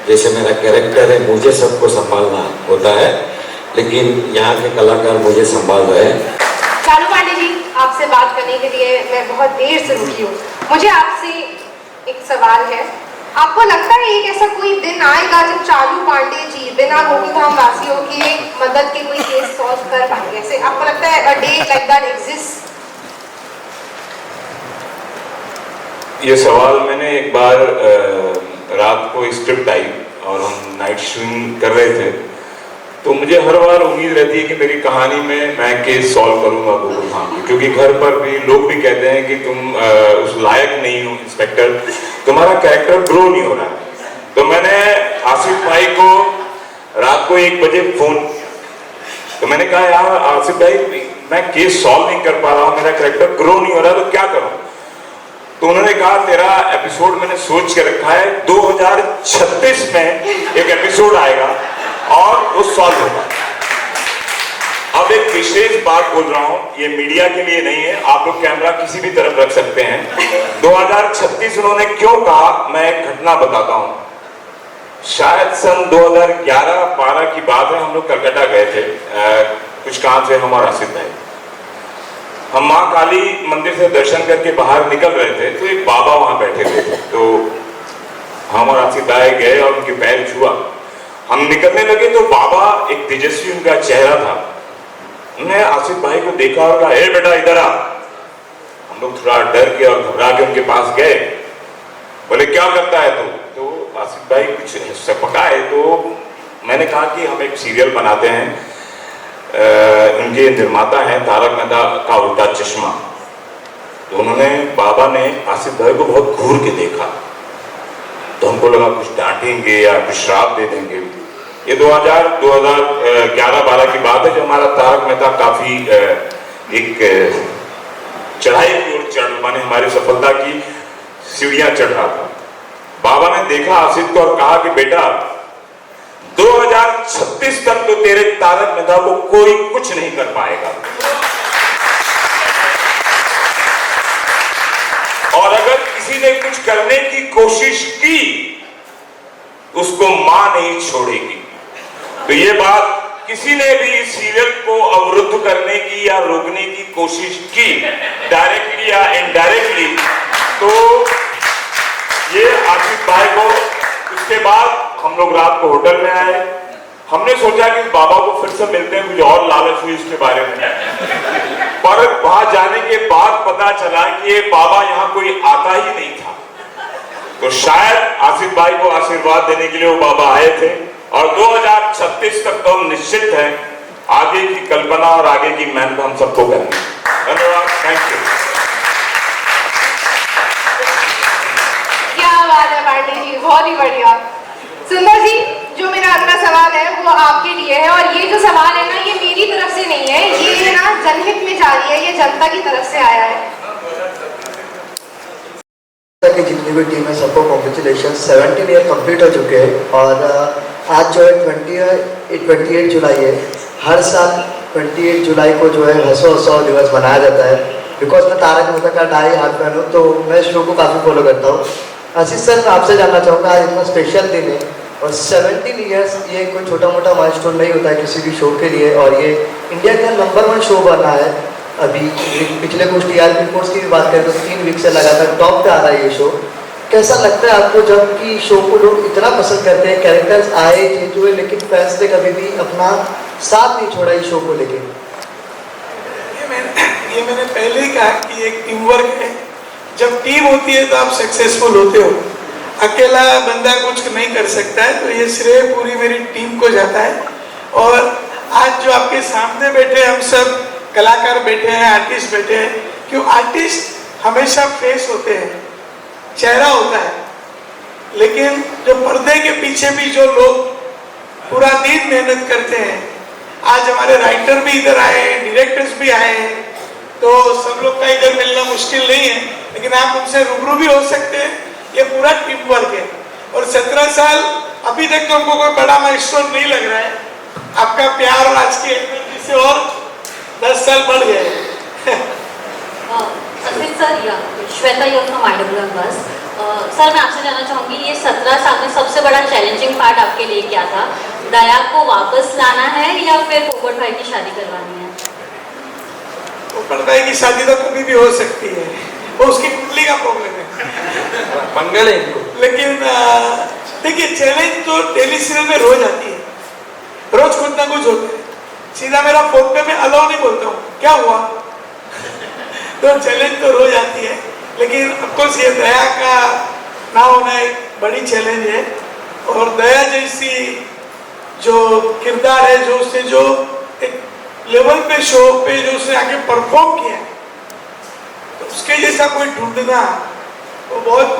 Speaker 16: जैसे मेरा कैरेक्टर है, मुझे सबको संभालना होता है, लेकिन यहाँ के कलाकार मुझे संभाल रहे हैं।
Speaker 1: चालू पांडे जी, आपसे बात करने के लिए मैं बहुत देर से रुकी हूँ। मुझे आपसे एक सवाल है, आपको लगता है एक ऐसा कोई दिन आएगा जब चालू पांडे जी बिना गोकुलधाम वासियों की मदद के कोई केस सॉल्व कर पाएंगे? ऐसे आपको लगता है a day like that exist?
Speaker 6: ये सवाल मैंने एक बार रात को स्क्रिप्ट आई और हम नाइट शूटिंग कर रहे थे, तो मुझे हर बार उम्मीद रहती है कि मेरी कहानी में मैं केस सॉल्व करूंगा गोकुलधाम की, क्योंकि घर पर भी लोग भी कहते हैं कि तुम उस लायक नहीं हो इंस्पेक्टर, तुम्हारा कैरेक्टर ग्रो नहीं हो रहा है। तो मैंने आसिफ भाई को रात को 1 बजे फोन, तो मैंने कहा यार आसिफ भाई मैं केस सॉल्व नहीं कर पा रहा हूँ, मेरा कैरेक्टर ग्रो नहीं हो रहा, तो क्या करूं? तो उन्होंने कहा तेरा एपिसोड मैंने सोच के रखा है, 2036 में एक एपिसोड आएगा और वो सॉल्व होगा। अब एक विशेष बात बोल रहा हूं, ये मीडिया के लिए नहीं है, आप लोग कैमरा किसी भी तरफ रख सकते हैं। 2036 उन्होंने क्यों कहा, मैं एक घटना बताता हूं। शायद सन 2011-12 की बात है, हम लोग कलकत्ता गए थे कुछ काम से, हम और आसिफ भाई। हम माँ काली मंदिर से दर्शन करके बाहर निकल रहे थे, तो एक बाबा वहां बैठे थे, तो हम और आसिफ भाई गए और उनके पैर छुआ। हम निकलने लगे तो बाबा, एक तेजस्वी उनका चेहरा था, उन्होंने आसिफ भाई को देखा और कहा, ए बेटा इधर आ। हम लोग थोड़ा डर के और घबरा के उनके पास गए, बोले क्या करता है तू? तो आसिफ भाई कुछ सपकाए, तो मैंने कहा कि हम एक सीरियल बनाते हैं, उनके निर्माता हैं तारक मेहता का उल्टा चश्मा। तो उन्होंने, बाबा ने आसिफ भाई को बहुत घूर के देखा, तो हमको लगा कुछ डांटेंगे या कुछ श्राप दे देंगे। ये 2011-12 की बात है, जब हमारा तारक मेहता काफी एक चढ़ाई की ओर चढ़, माने हमारी सफलता की सीढ़ियां चढ़ रहा था। बाबा ने देखा आसिफ को और कहा कि बेटा 2036 तक तो तेरे तारक मेहता को कोई कुछ नहीं कर पाएगा, और अगर किसी ने कुछ करने की कोशिश की उसको मां नहीं छोड़ेगी। तो ये बात, किसी ने भी इस सीरियल को अवरुद्ध करने की या रोकने की कोशिश की डायरेक्टली या इनडायरेक्टली, तो ये आसिफ भाई को, उसके बाद हम लोग रात को होटल में आए, हमने सोचा कि बाबा को फिर से मिलते हैं, मुझे और लालच हुई इसके बारे में, पर वहां जाने के बाद पता चला कि ये बाबा यहाँ कोई आता ही नहीं था। तो शायद आसिफ भाई को आशीर्वाद देने के लिए वो बाबा आए थे, और 2036 तक तो हम निश्चित हैं आगे की कल्पना और आगे की मेहनत हम सबको करनी। धन्यवाद, थैंक यू।
Speaker 1: क्या बात है पांडे जी, बहुत ही बढ़िया। सुंदर जी, जो मेरा अगला सवाल है वो आपके लिए है, और ये जो सवाल है ना, ये मेरी तरफ से नहीं है, ये ना जनहित में जारी है, ये जनता की तरफ से आया है।
Speaker 17: की जितनी भी टीम है सबको कॉन्ग्रेचुलेशन। 17 ईयर कंप्लीट हो चुके हैं, और आज जो है 28 जुलाई है। हर साल 28 जुलाई को जो है हंसो दिवस मनाया जाता है। बिकॉज मैं तारक मेहता का डाई हार्ट फैन हूँ, तो मैं शो को काफ़ी फॉलो करता हूँ। आशीष सर, मैं आपसे जानना चाहूँगा, आज इतना स्पेशल दिन है, और 17 ईयर्स ये कोई छोटा मोटा माइलस्टोन नहीं होता है किसी भी शो के लिए, और ये इंडिया का नंबर 1 शो बना है। अभी पिछले कुछ TRP रिपोर्ट्स की भी बात करें तो 3 वीक से लगातार टॉप पे आ रहा है ये शो। कैसा लगता है आपको जब कि शो को लोग इतना पसंद करते हैं, कैरेक्टर्स आए चेंज हुए, लेकिन फैंस ने कभी भी अपना साथ नहीं छोड़ा इस शो को लेके?
Speaker 5: ये मैंने पहले ही कहा कि एक टीम वर्क है। जब टीम होती है तो आप सक्सेसफुल होते हो, अकेला बंदा कुछ नहीं कर सकता है। तो ये श्रेय पूरी मेरी टीम को जाता है। और आज जो आपके सामने बैठे हम सब कलाकार बैठे हैं, आर्टिस्ट बैठे हैं, क्यों आर्टिस्ट हमेशा फेस होते हैं, चेहरा होता है, लेकिन जो पर्दे के पीछे भी जो लोग पूरा दिन मेहनत करते हैं, आज हमारे राइटर भी इधर आए हैं, डायरेक्टर्स भी आए हैं, तो सब लोग का इधर मिलना मुश्किल नहीं है, लेकिन आप उनसे रूबरू भी हो सकते हैं। ये पूरा टीम वर्क है। और 17 साल अभी तक तो हमको कोई बड़ा माइलस्टोन नहीं लग रहा है। आपका प्यार और आज की एनर्जी से और 10 साल बढ़ गए।
Speaker 18: असित सर, या श्वेता योग फ्रॉम IWM बस। सर मैं आपसे जानना चाहूँगी, ये 17 साल में सबसे बड़ा चैलेंजिंग पार्ट आपके लिए क्या था? दया को वापस लाना है या फिर पोपट भाई की शादी करवानी है?
Speaker 5: पोपट भाई की शादी तो कभी भी हो सकती है, वो उसकी कुंडली का प्रॉब्लम है,
Speaker 4: मंगल है इनको।
Speaker 5: लेकिन देखिए चैलेंज तो टेली सीरियल में रोज आती है, रोज कुछ ना कुछ होता है। सीधा मेरा फोन पे मैं अलाउ नहीं बोलता हूँ, क्या हुआ तो चैलेंज तो रोज आती है, लेकिन ऑफकोर्स ये दया का ना होना एक बड़ी चैलेंज है। और दया जैसी जो किरदार है, जो उसने जो एक लेवल पे शो पे जो उसने आगे परफॉर्म किया, तो उसके जैसा कोई ढूंढना वो बहुत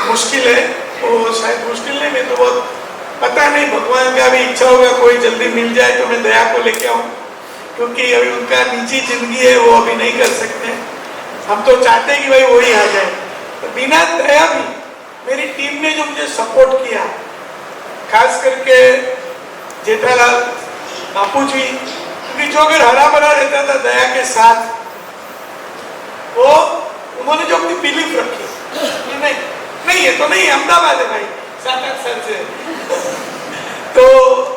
Speaker 5: मुश्किल है। वो शायद मुश्किल नहीं, मैं तो बहुत पता नहीं, भगवान का भी इच्छा होगा कोई जल्दी मिल जाए तो मैं दया को लेके आऊँ, क्योंकि अभी उनका निजी जिंदगी है, वो अभी नहीं कर सकते। हम तो चाहते हैं कि भाई वही आ जाए। तो बिना दया भी मेरी टीम ने जो मुझे सपोर्ट किया, खास करके जेठालाल बापू जी, क्योंकि जो अगर हरा भरा रहता था दया के साथ, वो उन्होंने जो अपनी बिलीफ रखी कि नहीं ये तो नहीं, अहमदाबाद है भाई 7-8 साल से तो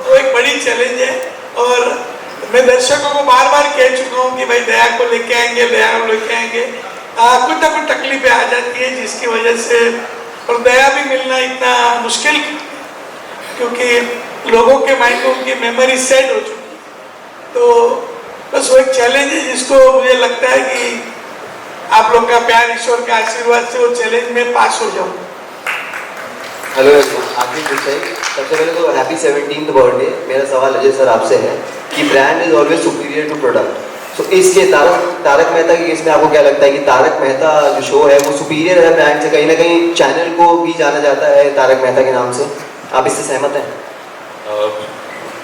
Speaker 5: वो एक बड़ी चैलेंज है। और मैं दर्शकों को बार बार कह चुका हूँ कि भाई दया को लेके आएंगे, दया को लेके आएंगे। कुछ ना कुछ तकलीफें आ जाती है जिसकी वजह से, और दया भी मिलना इतना मुश्किल, क्योंकि लोगों के माइंड में उनकी मेमोरी सेट हो चुकी है। तो बस वो एक चैलेंज है जिसको मुझे लगता है कि आप लोग का प्यार, ईश्वर के आशीर्वाद से वो चैलेंज में पास हो जाऊँ।
Speaker 14: हेलो आखिरी विषय, सबसे पहले तो हैप्पी 17th बर्थडे। मेरा सवाल अजय सर आपसे है कि brand is always superior to product, तो इसके तारक मेहता की इसमें आपको क्या लगता है कि तारक मेहता जो शो है वो सुपीरियर है ब्रांड से? कहीं ना कहीं चैनल को भी जाना जाता है तारक मेहता के नाम से, आप इससे सहमत हैं?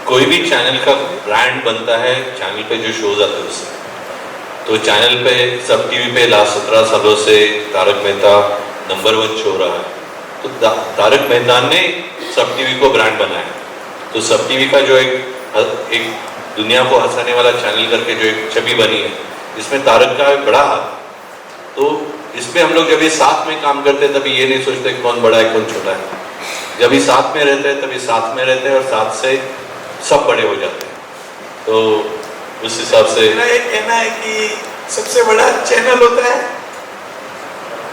Speaker 6: कोई भी चैनल का ब्रांड बनता है चैनल पे जो शोज आते हैं उससे। तो चैनल पे सब टीवी पे लास्ट 17 सालों से तारक मेहता नंबर 1 शो रहा है। तो तारक मेहता ने सब टीवी को ब्रांड बनाया। तो सब टीवी का जो एक दुनिया को हंसाने वाला चैनल करके जो एक छवि बनी है, इसमें तारक का बड़ा हाथ। तो इसमें हम लोग जब ये साथ में काम करते हैं तभी ये नहीं सोचते कौन बड़ा है कौन छोटा है। जब ये साथ में रहते हैं तभी साथ में रहते हैं और साथ से सब बड़े हो जाते हैं। तो उस हिसाब से
Speaker 5: मेरा ये कहना है कि सबसे बड़ा चैनल होता है,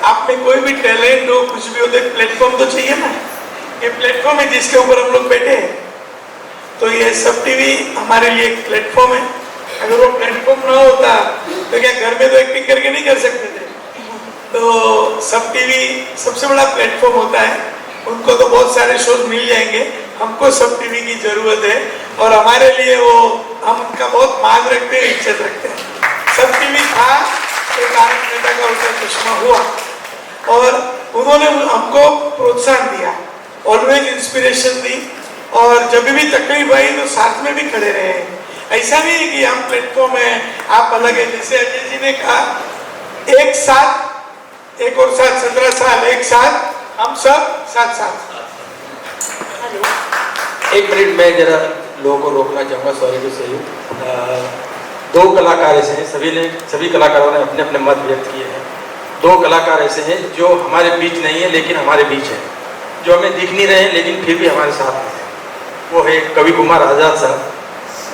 Speaker 5: आप में कोई भी टैलेंट हो, कुछ भी हो, तो प्लेटफॉर्म तो चाहिए ना। ये प्लेटफॉर्म है जिसके ऊपर हम लोग बैठे हैं, तो ये सब टीवी हमारे लिए एक प्लेटफॉर्म है। अगर वो प्लेटफॉर्म ना होता तो क्या घर में तो एक्टिंग करके नहीं कर सकते थे। तो सब टीवी सबसे बड़ा प्लेटफॉर्म होता है, उनको तो बहुत सारे शोज मिल जाएंगे, हमको सब टीवी की जरूरत है। और हमारे लिए वो, हम उनका बहुत मान रखते हैं, इज्जत रखते हैं। सब टीवी था तो तारक मेहता का उल्टा चश्मा हुआ, और उन्होंने हमको प्रोत्साहन दिया, ऑलवेज इंस्पिरेशन दी, और जब भी तकलीफ आई तो साथ में भी खड़े रहे। ऐसा नहीं है कि हम प्लेटफॉर्म है आप अलग है। जैसे अजय जी ने कहा, एक साथ, एक और साथ 17 साल, एक साथ हम सब साथ।
Speaker 4: एक मिनट में जरा लोगों को रोकना चाहूँगा, सॉरी टू से। 2 कलाकार ऐसे हैं, सभी कलाकारों ने अपने अपने मत व्यक्त किए हैं। 2 कलाकार ऐसे हैं जो हमारे बीच नहीं है लेकिन हमारे बीच है, जो हमें दिख नहीं रहे हैं लेकिन फिर भी हमारे साथ हैं। वो है कवि कुमार आज़ाद साहब,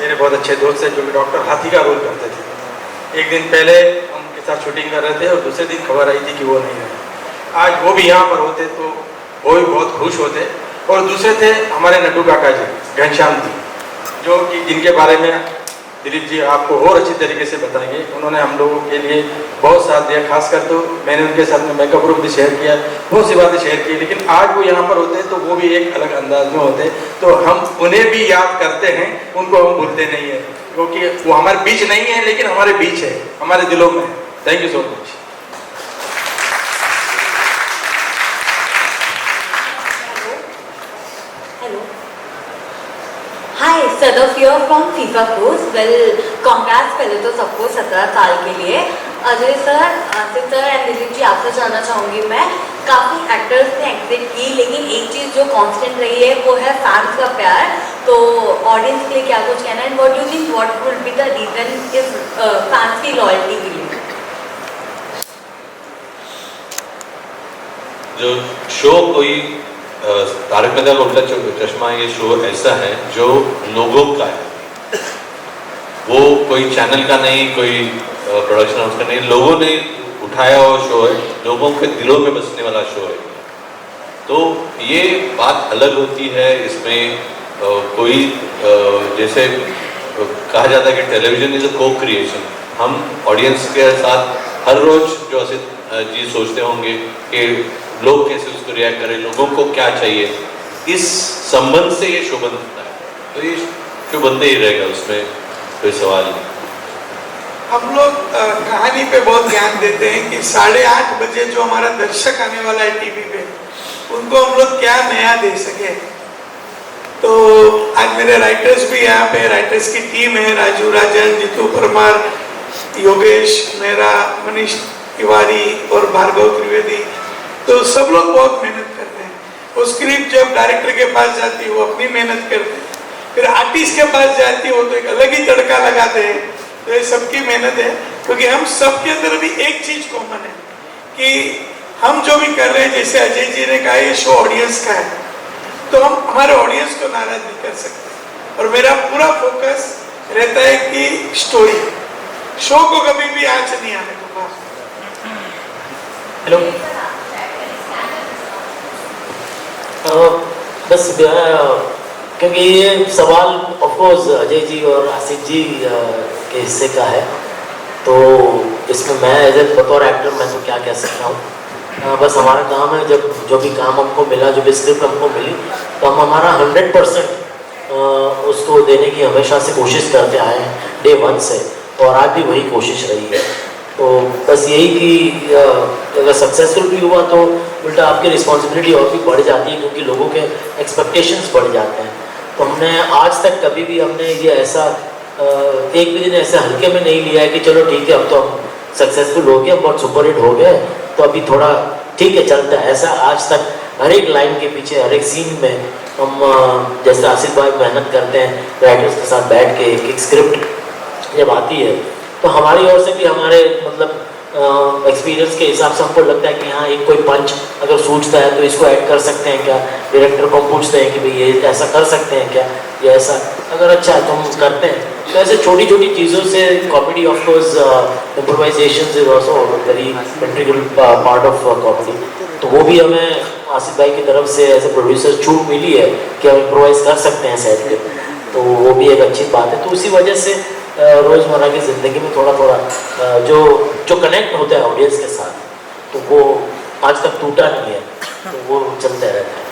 Speaker 4: मेरे बहुत अच्छे दोस्त हैं, जो कि डॉक्टर हाथी का रोल करते थे। एक दिन पहले हम उनके साथ शूटिंग कर रहे थे और दूसरे दिन खबर आई थी कि वो नहीं रहे। आज वो भी यहाँ पर होते तो वो भी बहुत खुश होते। और दूसरे थे हमारे नड्डू काका जी, घनश्याम जी, जो कि जिनके बारे में दिलीप जी आपको और अच्छी तरीके से बताएंगे। उन्होंने हम लोगों के लिए बहुत साथ दिया, खासकर तो मैंने उनके साथ में मेकअप रूम भी शेयर किया, बहुत सी बातें शेयर की। लेकिन आज वो यहाँ पर होते हैं तो वो भी एक अलग अंदाज में होते, तो हम उन्हें भी याद करते हैं, उनको हम भूलते नहीं है, क्योंकि वो हमारे बीच नहीं है लेकिन हमारे बीच है, हमारे दिलों में। Thank you so much.
Speaker 18: Hi, Sadaf here from FIFA course. Well, congrats पहले तो सबको 17 साल के लिए। Ajay sir, Asif sir and Dilip ji, आपसे जानना चाहूँगी मैं, काफ़ी एक्टर्स ने एक्टिंग की लेकिन एक चीज़ जो कांस्टेंट रही है वो है फैंस का प्यार। तो ऑडियंस के लिए क्या कुछ कहना है, and what you think what would be the reason if fans की लॉयल्टी के लिए?
Speaker 6: जो शो कोई तारक मेहता का उल्टा चश्मा, ये शो ऐसा है जो लोगों का है, वो कोई चैनल का नहीं, कोई प्रोडक्शन हाउस का नहीं, लोगों ने उठाया हुआ शो है, लोगों के दिलों में बसने वाला शो है। तो ये बात अलग होती है, इसमें कोई जैसे कहा जाता है कि टेलीविजन इज अ को क्रिएशन। हम ऑडियंस के साथ हर रोज जो असित जी सोचते होंगे कि लोग कैसे उसको रिएक्ट करें, लोगों को क्या चाहिए, इस संबंध से ये शो बनता है। तो ये शो बनते ही रहेगा, उसमें कोई सवाल नहीं।
Speaker 5: हम लोग कहानी पे बहुत ध्यान देते हैं कि 8:30 बजे जो हमारा दर्शक आने वाला है टीवी पे, उनको हम लोग क्या नया दे सके। तो आज मेरे राइटर्स भी यहाँ पे, राइटर्स की टीम है, राजू राजन, जीतू परमार, योगेश मेहरा, मनीष तिवारी और भार्गव त्रिवेदी, तो सब लोग बहुत मेहनत करते हैं। वो स्क्रिप्ट जब डायरेक्टर के पास जाती है वो अपनी मेहनत करते हैं, फिर आर्टिस्ट के पास जाती है वो तो एक अलग ही तड़का लगाते हैं। तो ये सबकी मेहनत है, क्योंकि हम सबके अंदर भी एक चीज कॉमन है कि हम जो भी कर रहे हैं, जैसे अजय जी ने कहा ये शो ऑडियंस का है, तो हम हमारे ऑडियंस को नाराज नहीं कर सकते। और मेरा पूरा फोकस रहता है कि स्टोरी, शो को कभी भी आंच नहीं आने को।
Speaker 2: हेलो, बस क्योंकि ये सवाल ऑफकोर्स अजय जी और आसिफ जी के हिस्से का है, तो इसमें मैं एज ए बतौर एक्टर मैं तो क्या कह सकता हूँ। बस हमारा काम है, जब जो भी काम हमको मिला, जो भी स्क्रिप्ट हमको मिली, तो हम हमारा 100% उसको देने की हमेशा से कोशिश करते आए हैं, डे 1 से, और आज भी वही कोशिश रही है। तो बस यही कि अगर सक्सेसफुल भी हुआ तो उल्टा आपकी रिस्पॉन्सिबिलिटी और भी बढ़ जाती है, क्योंकि लोगों के एक्सपेक्टेशंस बढ़ जाते हैं। तो हमने आज तक कभी भी हमने ये ऐसा एक भी दिन ऐसे हल्के में नहीं लिया है कि चलो ठीक है अब तो हम सक्सेसफुल हो गए, बहुत सुपर हिट हो गए, तो अभी थोड़ा ठीक है चलता है। ऐसा आज तक हर एक लाइन के पीछे, हर एक सीन में हम जैसे आसिफ भाई मेहनत करते हैं राइटर्स के साथ बैठ के, एक स्क्रिप्ट जब आती है तो हमारी ओर से भी हमारे मतलब एक्सपीरियंस के हिसाब से हमको लगता है कि हाँ एक कोई पंच अगर सूझता है तो इसको ऐड कर सकते हैं क्या, डायरेक्टर को पूछते हैं कि भाई ये ऐसा कर सकते हैं क्या, ये ऐसा अगर अच्छा है तो हम करते हैं। तो ऐसे छोटी छोटी चीज़ों से comedy of course improvisation is also very integral part of comedy. तो वो भी हमें आसिफ भाई की तरफ से एज ए प्रोड्यूसर छूट मिली है कि हम इम्प्रोवाइज कर सकते हैं सेट पे, तो वो भी एक अच्छी बात है। तो उसी वजह से रोज़मर्रा की ज़िंदगी में थोड़ा थोड़ा जो कनेक्ट होता है ऑडियंस के साथ, तो वो आज तक टूटा नहीं है, तो वो चलता रहता है।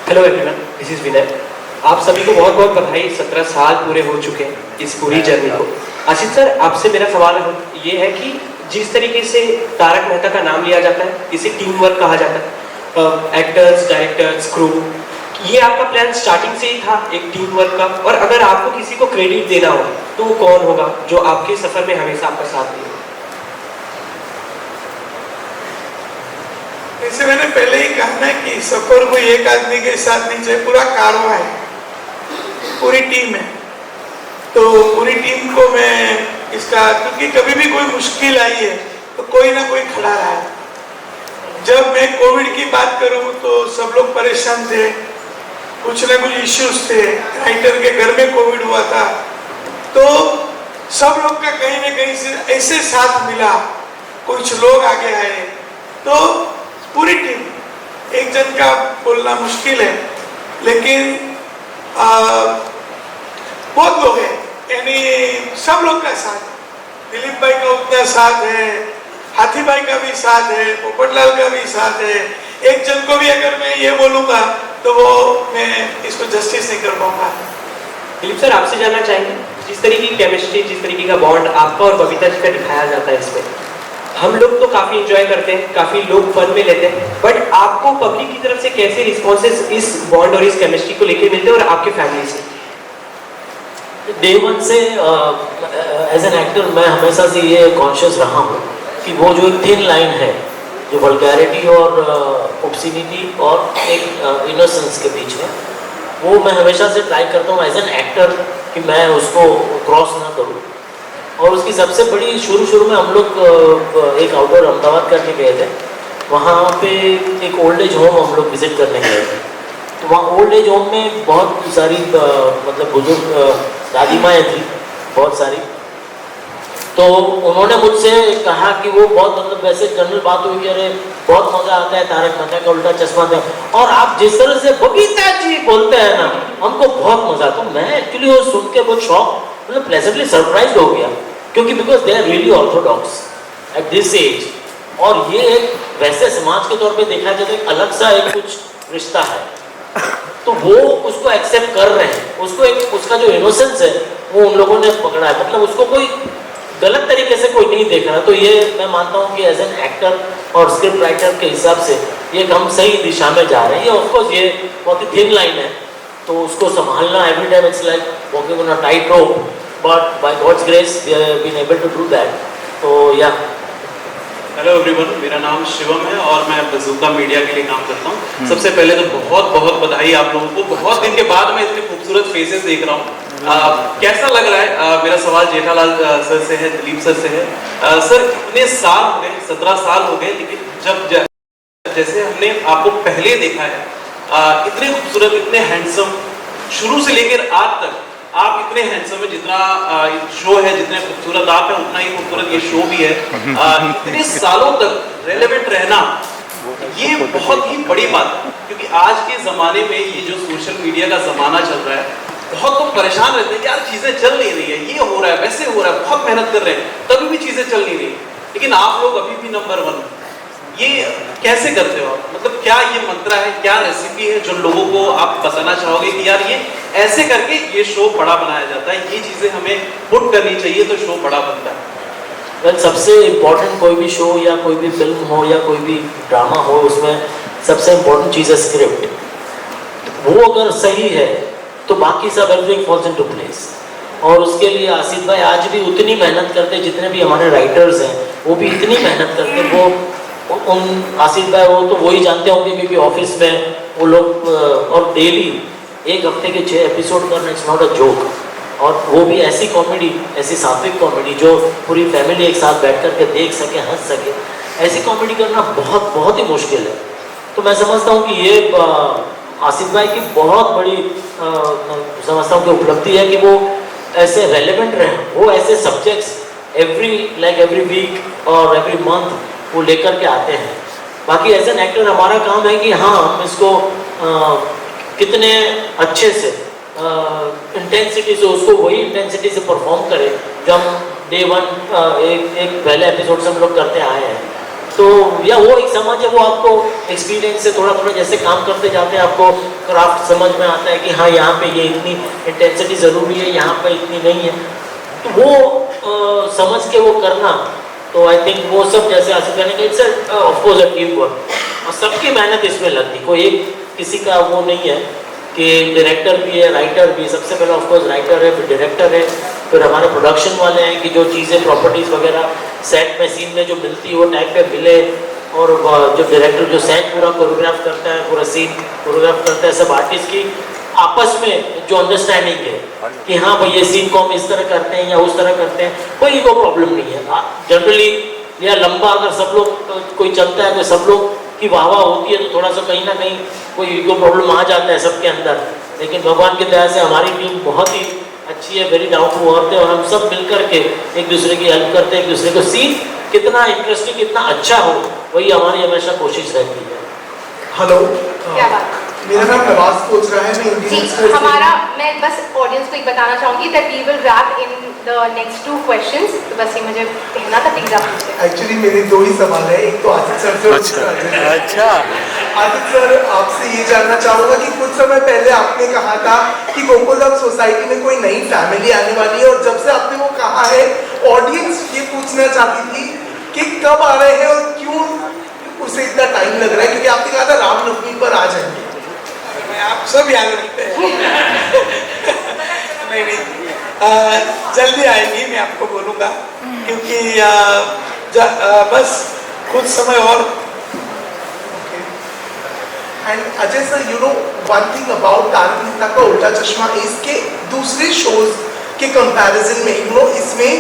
Speaker 19: हेलो एवरीवन, दिस इज विनय। आप सभी को बहुत बहुत बधाई, 17 साल पूरे हो चुके हैं इस पूरी जर्नी को। आशीष सर, आपसे मेरा सवाल ये है कि जिस तरीके से तारक मेहता का नाम लिया जाता है, इसे टीम वर्क कहा जाता है, एक्टर्स, डायरेक्टर्स, क्रू, ये आपका प्लान स्टार्टिंग से ही था एक टीम वर्क का? और अगर आपको किसी को क्रेडिट देना हो तो वो कौन होगा जो आपके सफर में हमेशा आपका साथ दिया?
Speaker 5: जैसे मैंने पहले ही कहा ना कि सफर कोई एक आदमी के साथ नहीं चाहिए, पूरा कारवां है, पूरी टीम है। तो पूरी टीम को मैं इसका, क्योंकि कभी भी कोई मुश्किल आई है तो कोई ना कोई खड़ा रहा है। जब मैं कोविड की बात करूं तो सब लोग परेशान थे, कुछ ना कुछ इश्यूज थे, राइटर के घर में कोविड हुआ था, तो सब लोग का कहीं ना कहीं से ऐसे साथ मिला, कुछ लोग आगे आए, तो पूरी टीम, एक जन का बोलना मुश्किल है, लेकिन बहुत लोग हैं, यानी सब लोग का साथ। दिलीप भाई का उतना साथ है, हाथी भाई का भी साथ है, पोपटलाल का भी साथ है। एक जन को भी अगर मैं ये बोलूंगा तो वो मैं इसको जस्टिस नहीं कर पाऊंगा।
Speaker 19: दिलीप सर, आपसे जानना चाहेंगे, जिस तरीके की केमिस्ट्री, जिस तरीके का बॉन्ड आपका और बबीता जी का दिखाया जाता है इसमें, हम लोग तो काफी एंजॉय करते हैं, काफी लोग फन में लेते हैं, बट आपको पब्लिक की तरफ से कैसे रिस्पॉन्सेस इस बॉन्ड और इस केमिस्ट्री को लेकर मिलते हैं और आपके फैमिली से?
Speaker 2: डे 1 से एज एन एक्टर मैं हमेशा से ये कॉन्शियस रहा हूँ कि वो जो एक थिन लाइन है, जो वल्गैरिटी और ऑब्सिनिटी और एक इनोसेंस के बीच में, वो मैं हमेशा से ट्राई करता हूँ एज एन एक्टर कि मैं उसको क्रॉस ना करूँ। और उसकी सबसे बड़ी शुरू में हम लोग एक आउटडोर अहमदाबाद करके गए थे, वहाँ पे एक ओल्ड एज होम हम लोग विजिट करने गए थे। तो वहाँ ओल्ड एज होम में बहुत सारी मतलब बुजुर्ग दादी माएँ थी बहुत सारी। तो उन्होंने मुझसे कहा कि वो बहुत मतलब वैसे जनरल बात हुई कि अरे बहुत मज़ा आता है तारक मेहता का उल्टा चश्मा था, और आप जिस तरह से बबीता जी बोलते हैं ना हमको बहुत मज़ा आता। तो मैं एक्चुअली वो सुन के बहुत शॉक मतलब प्लेजेंटली सरप्राइज हो गया, क्योंकि because they are really orthodox at this age. और ये एक वैसे समाज के तौर पे देखा जाए तो एक अलग सा एक कुछ रिश्ता है, तो वो उसको एक्सेप्ट कर रहे हैं, उसको एक उसका जो इनोसेंस है वो उन लोगों ने पकड़ा है, मतलब उसको कोई गलत तरीके से कोई नहीं देख रहा। तो ये मैं मानता हूँ कि एज एन एक्टर और स्क्रिप्ट राइटर के हिसाब से ये हम सही दिशा में जा रहे हैं। ये ऑफकोर्स ये बहुत ही थिन लाइन है, तो उसको संभालना every time it's like walking on a tight rope, but by God's grace we have been able to do that. तो या
Speaker 20: हेलो एवरीवन, मेरा नाम शिवम है और मैं बज़ूका मीडिया के लिए काम करता हूँ। सबसे पहले तो बहुत बहुत बधाई आप लोगों को, बहुत दिन के बाद मैं इतने खूबसूरत फेसेस देख रहा हूँ। कैसा लग रहा है? मेरा सवाल जेठालाल सर से है, दिलीप सर से है। सर कितने साल हो गए? 17 साल हो गए, लेकिन जब जैसे हमने आपको पहले देखा है इतने खूबसूरत, इतने हैंडसम, शुरू से लेकर आज तक आप इतने हैंडसम है। जितना शो है, जितने खूबसूरत आप हैं उतना ही खूबसूरत ये शो भी है। इतने सालों तक रेलेवेंट रहना ये बहुत ही बड़ी बात है, क्योंकि आज के ज़माने में ये जो सोशल मीडिया का ज़माना चल रहा है, बहुत लोग परेशान रहते हैं यार चीज़ें चल नहीं रही है, ये हो रहा है वैसे हो रहा है, बहुत मेहनत कर रहे हैं तभी भी चीज़ें चल नहीं रही, लेकिन आप लोग अभी भी नंबर 1। ये कैसे करते हो आप? मतलब क्या ये मंत्र है, क्या रेसिपी है जो लोगों को आप बताना चाहोगे कि यार ये ऐसे करके ये शो बड़ा बनाया जाता है, ये चीज़ें हमें पुट करनी चाहिए तो शो बड़ा बनता है?
Speaker 2: वेल, सबसे इम्पोर्टेंट कोई भी शो या कोई भी फिल्म हो या कोई भी ड्रामा हो, उसमें सबसे इम्पोर्टेंट चीज़ है स्क्रिप्ट। वो अगर सही है तो बाकी सब एवरीथिंग फॉल्स इनटू प्लेस। और उसके लिए आसिफ भाई आज भी उतनी मेहनत करते, जितने भी हमारे राइटर्स हैं वो भी इतनी मेहनत करते। वो उन आसिफ भाई वो तो वही जानते होंगे, क्योंकि ऑफिस में वो लोग और डेली एक हफ्ते के 6 एपिसोड करना इट्स नॉट अ जोक। और वो भी ऐसी कॉमेडी, ऐसी सात्विक कॉमेडी जो पूरी फैमिली एक साथ बैठ कर के देख सके, हंस सके, ऐसी कॉमेडी करना बहुत बहुत ही मुश्किल है। तो मैं समझता हूँ कि ये आसिफ भाई की बहुत बड़ी समझता हूँ कि उपलब्धि है कि वो ऐसे रेलेवेंट रहे, वो ऐसे सब्जेक्ट्स एवरी वीक और एवरी मंथ वो लेकर के आते हैं। बाकी एज एन एक्टर हमारा काम है कि हाँ हम इसको कितने अच्छे से इंटेंसिटी से उसको वही इंटेंसिटी से परफॉर्म करें जो हम डे 1 एक पहले एपिसोड से हम लोग करते आए हैं। तो या वो एक समझ है, वो आपको एक्सपीरियंस से थोड़ा थोड़ा जैसे काम करते जाते हैं आपको क्राफ्ट समझ में आता है कि हाँ यहाँ पे ये इतनी इंटेंसिटी ज़रूरी है, यहाँ पे इतनी नहीं है। तो वो समझ के वो करना, तो आई थिंक वो सब जैसे आसिफ कहने का it's of course a team work, और सबकी मेहनत इसमें लगती, कोई एक किसी का वो नहीं है कि डायरेक्टर भी है, राइटर भी है। सबसे पहले ऑफकोर्स राइटर है, फिर डायरेक्टर है, फिर हमारे प्रोडक्शन वाले हैं कि जो चीज़ें प्रॉपर्टीज़ वगैरह सेट में सीन में जो मिलती है वो टाइम पे मिले, और जो डायरेक्टर जो सेट पूरा कोरियोग्राफ करता है, पूरा सीन कोरियोग्राफ करता है, सब आर्टिस्ट की आपस में जो अंडरस्टैंडिंग है कि हाँ भाई ये सीन को हम इस तरह करते हैं या उस तरह करते हैं, कोई प्रॉब्लम नहीं है। जनरली या लंबा अगर सब लोग कोई चलता है तो सब लोग की वाह होती है, तो थोड़ा सा कहीं ना कहीं कोई ईगो प्रॉब्लम आ जाता है सबके अंदर। लेकिन भगवान की दया से हमारी टीम बहुत ही अच्छी है, वेरी डाउन टू अर्थ है, और हम सब मिल करके एक दूसरे की हेल्प करते हैं, एक दूसरे को सीन कितना इंटरेस्टिंग कितना अच्छा हो वही हमारी हमेशा कोशिश रहती है।
Speaker 5: हेलो,
Speaker 1: क्या बात?
Speaker 5: मेरा नाम नवाज कोच रहा है, मैं इंडियन एक्सप्रेस
Speaker 1: हमारा, मैं बस ऑडियंस को एक बताना चाहूँगी that we will wrap in the next 2 questions. तो बस ये मुझे कहना था, प्लीज आप पूछिए।
Speaker 5: एक्चुअली मेरे 2 ही सवाल है, एक तो आसिफ सर से। अच्छा आसिफ सर, आपसे ये जानना चाहूँगा कि कुछ समय पहले आपने कहा था कि गोकुलधाम सोसाइटी में कोई नई फैमिली आने वाली है, और जब से आपने वो कहा है ऑडियंस ये पूछना चाहती थी कि कब आ रहे हैं और क्यों उसे इतना टाइम लग रहा है, क्योंकि आपने कहा था रामनवमी पर आ जाएंगे।
Speaker 21: आप सब याद रखते हैं। नहीं, जल्दी आएंगी, मैं आपको बोलूँगा, क्योंकि बस कुछ समय और
Speaker 5: and Ajay sir, you know one thing about Tarak Mehta Ka Ooltah चश्मा इसके दूसरे शोज के कंपैरिजन में, यू नो इसमें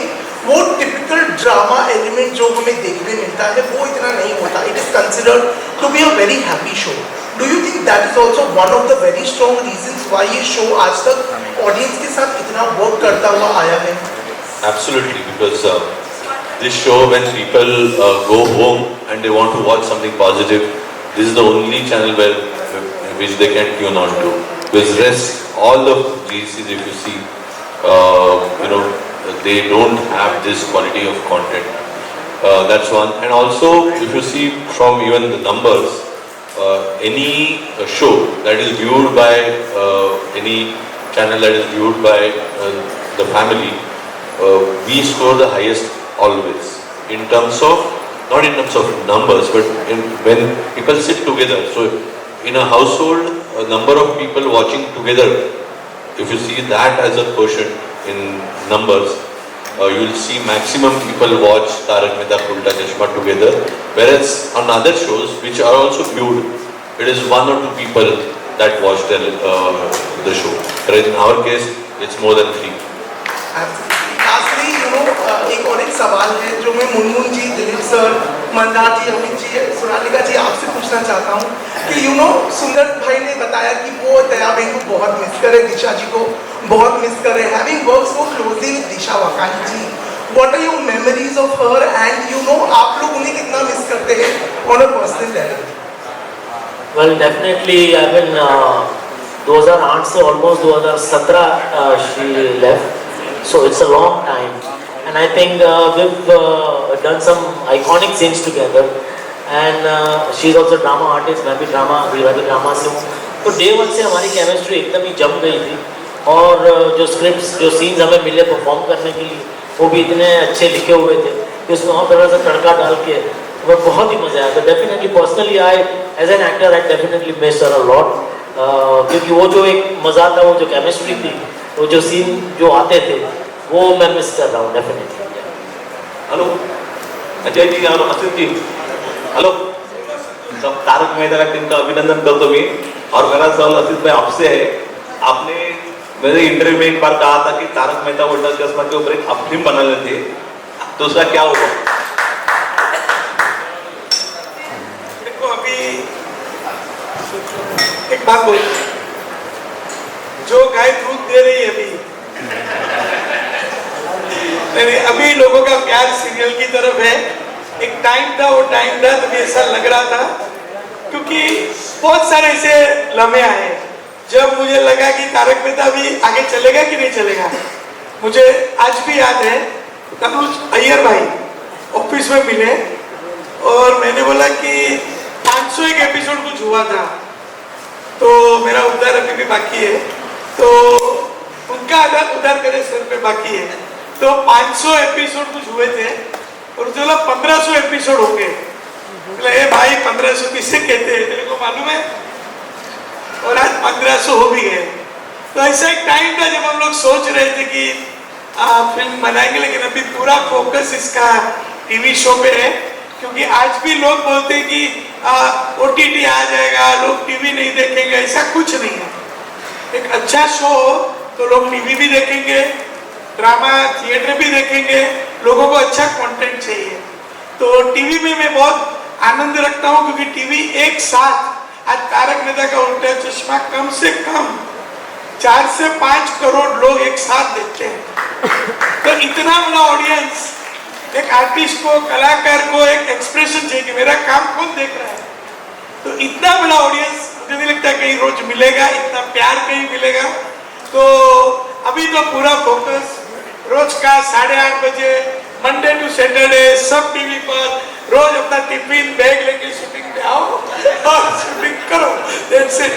Speaker 5: वो टिपिकल ड्रामा एलिमेंट जो हमें देखने मिलता है वो इतना नहीं होता. It is considered to be a very happy show. Do you think that is also one of the very strong reasons why ये शो आज तक ऑडियंस के साथ इतना वर्क करता हुआ आया है?
Speaker 6: Absolutely, because this show, when people go home and they want to watch something positive, this is the only channel which they can tune on to. Because rest, all of these, if you see, you know, they don't have this quality of content. That's one. And also, if you see from even the numbers, any show that is viewed by any channel that is viewed by the family, we score the highest always in terms of, not in terms of numbers, but when people sit together. So in a household, a number of people watching together, if you see that as a quotient in numbers, you will see maximum people watch Tarak Mehta Ka Ulta Chashma together, whereas on other shows which are also viewed, it is 1 or 2 people that watch the show. Whereas in our case, it's more than 3.
Speaker 5: Lastly, you know एक और एक सवाल है जो मैं मुनमुन जी, Dilip sir, Mandar जी, अमित जी, सोनालिका जी आपसे पूछना चाहता हूँ कि यू नो सुंदर भाई ने बताया कि वो दया बहन को बहुत मिस करे, दिशा जी को बहुत मिस करे, having work so closely with Disha Vakani ji. What are your memories of her and you know आप लोग उन्हें कितना मिस करते हैं on a personal level?
Speaker 2: Well definitely, I mean 2008 से almost 2017 she left. So it's a long time, and I think we've done some iconic scenes together. And she's also drama artist, मैं भी drama से हूँ. तो day one से हमारी chemistry एकदम ही जम गई थी, और जो स्क्रिप्ट्स, जो सीन्स हमें मिले परफॉर्म करने के लिए, वो भी इतने अच्छे लिखे हुए थे कि उसमें और तरह से तड़का डाल के वो बहुत ही मजा आया. तो definitely personally I as an actor I definitely miss her a lot, क्योंकि वो जो एक मजा था, वो जो केमिस्ट्री थी, वो जो सीन जो आते थे, वो मैं मिस कर रहा हूँ definitely.
Speaker 6: Hello Ajay ji, hello Asit जी, हेलो सब तारक मेहता टीम का अभिनंदन करता मैं. और मेरा सवाल असित भाई आपसे है. आपने मेरे इंटरव्यू में एक बार कहा था कि तारक मेहता उल्टा चश्मा के ऊपर एक फिल्म बना लेते, तो उसका क्या हुआ?
Speaker 5: देखो, अभी एक बात बोल, जो गाय दूध दे रही है नहीं, अभी लोगों का प्यार सीरियल की तरफ है. एक टाइम था, वो टाइम था तभी ऐसा लग रहा था, क्योंकि बहुत सारे ऐसे लम्हे आए जब मुझे लगा कि तारक मेहता भी आगे चलेगा कि नहीं चलेगा. मुझे आज भी याद है, तनुज अय्यर भाई ऑफिस में मिले और मैंने बोला कि 501 एपिसोड कुछ हुआ था, तो मेरा उधार अभी भी बाकी है, तो उनका उधार मेरे सर पे बाकी है. तो 500 एपिसोड कुछ हुए थे और उसे बोला 1500 एपिसोड हो गए. ए भाई 1500 किससे कहते हैं, तेरे को मालूम है? और आज 1500 हो भी गए. तो ऐसा एक टाइम था जब हम लोग सोच रहे थे कि फिल्म बनाएंगे, लेकिन अभी पूरा फोकस इसका टीवी शो पे है, क्योंकि आज भी लोग बोलते हैं कि OTT आ जाएगा, लोग टीवी नहीं देखेंगे. ऐसा कुछ नहीं है. एक अच्छा शो हो तो लोग टीवी भी देखेंगे, ड्रामा थिएटर भी देखेंगे, लोगों को अच्छा कंटेंट चाहिए. तो टीवी में मैं बहुत आनंद रखता हूँ, क्योंकि टीवी एक साथ आज तारक मेहता का उल्टा चश्मा कम से कम 4 से 5 करोड़ लोग एक साथ देखते हैं. तो इतना बड़ा ऑडियंस, एक आर्टिस्ट को, कलाकार को एक एक्सप्रेशन चाहिए कि मेरा काम कौन देख रहा है. तो इतना बड़ा ऑडियंस मुझे नहीं लगता कहीं रोज मिलेगा, इतना प्यार कहीं मिलेगा. तो अभी तो पूरा फोकस रोज का 8:30 बजे मंडे टू सैटरडे सब टीवी पर, रोज अपना टिफिन बैग लेके शूटिंग पे आओ और शूटिंग करो. That's it.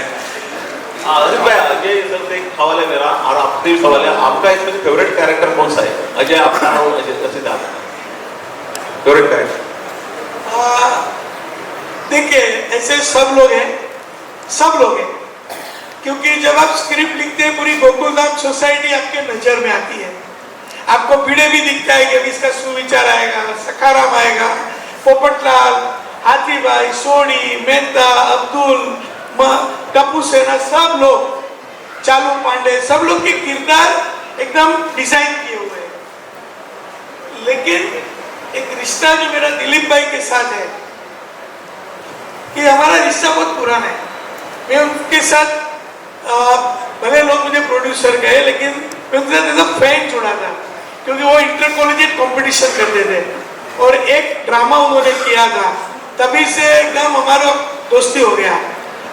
Speaker 6: अजित भाई, अजय सर से एक सवाल है मेरा, और आपसे भी सवाल है, आपका इसमें फेवरेट कैरेक्टर कौन सा है? अजय, आपका फेवरेट कैरेक्टर?
Speaker 5: देखिए, ऐसे सब लोग हैं, क्योंकि जब आप स्क्रिप्ट लिखते हैं पूरी गोकुलधाम सोसाइटी आपके नजर में आती है. आपको पीढ़े भी दिखता है कि अभी इसका सुविचार आएगा, सखाराम आएगा, पोपटलाल, हाथी भाई, सोनी, मेहता, अब्दुल, टप्पू सेना, सब लोग, चालू पांडे, सब लोग के किरदार एकदम डिजाइन किए हुए हैं। लेकिन एक रिश्ता जो मेरा दिलीप भाई के साथ है, कि हमारा रिश्ता बहुत पुराना है। मैं उनके साथ भले लोग मुझे प्रोड्यूसर कहे, लेकिन मैं उनके साथ एकदम फैन जुड़ा था, क्योंकि वो इंटर कॉलेजिएट कॉम्पिटिशन करते थे और एक ड्रामा उन्होंने किया था, तभी से एकदम हमारा दोस्ती हो गया।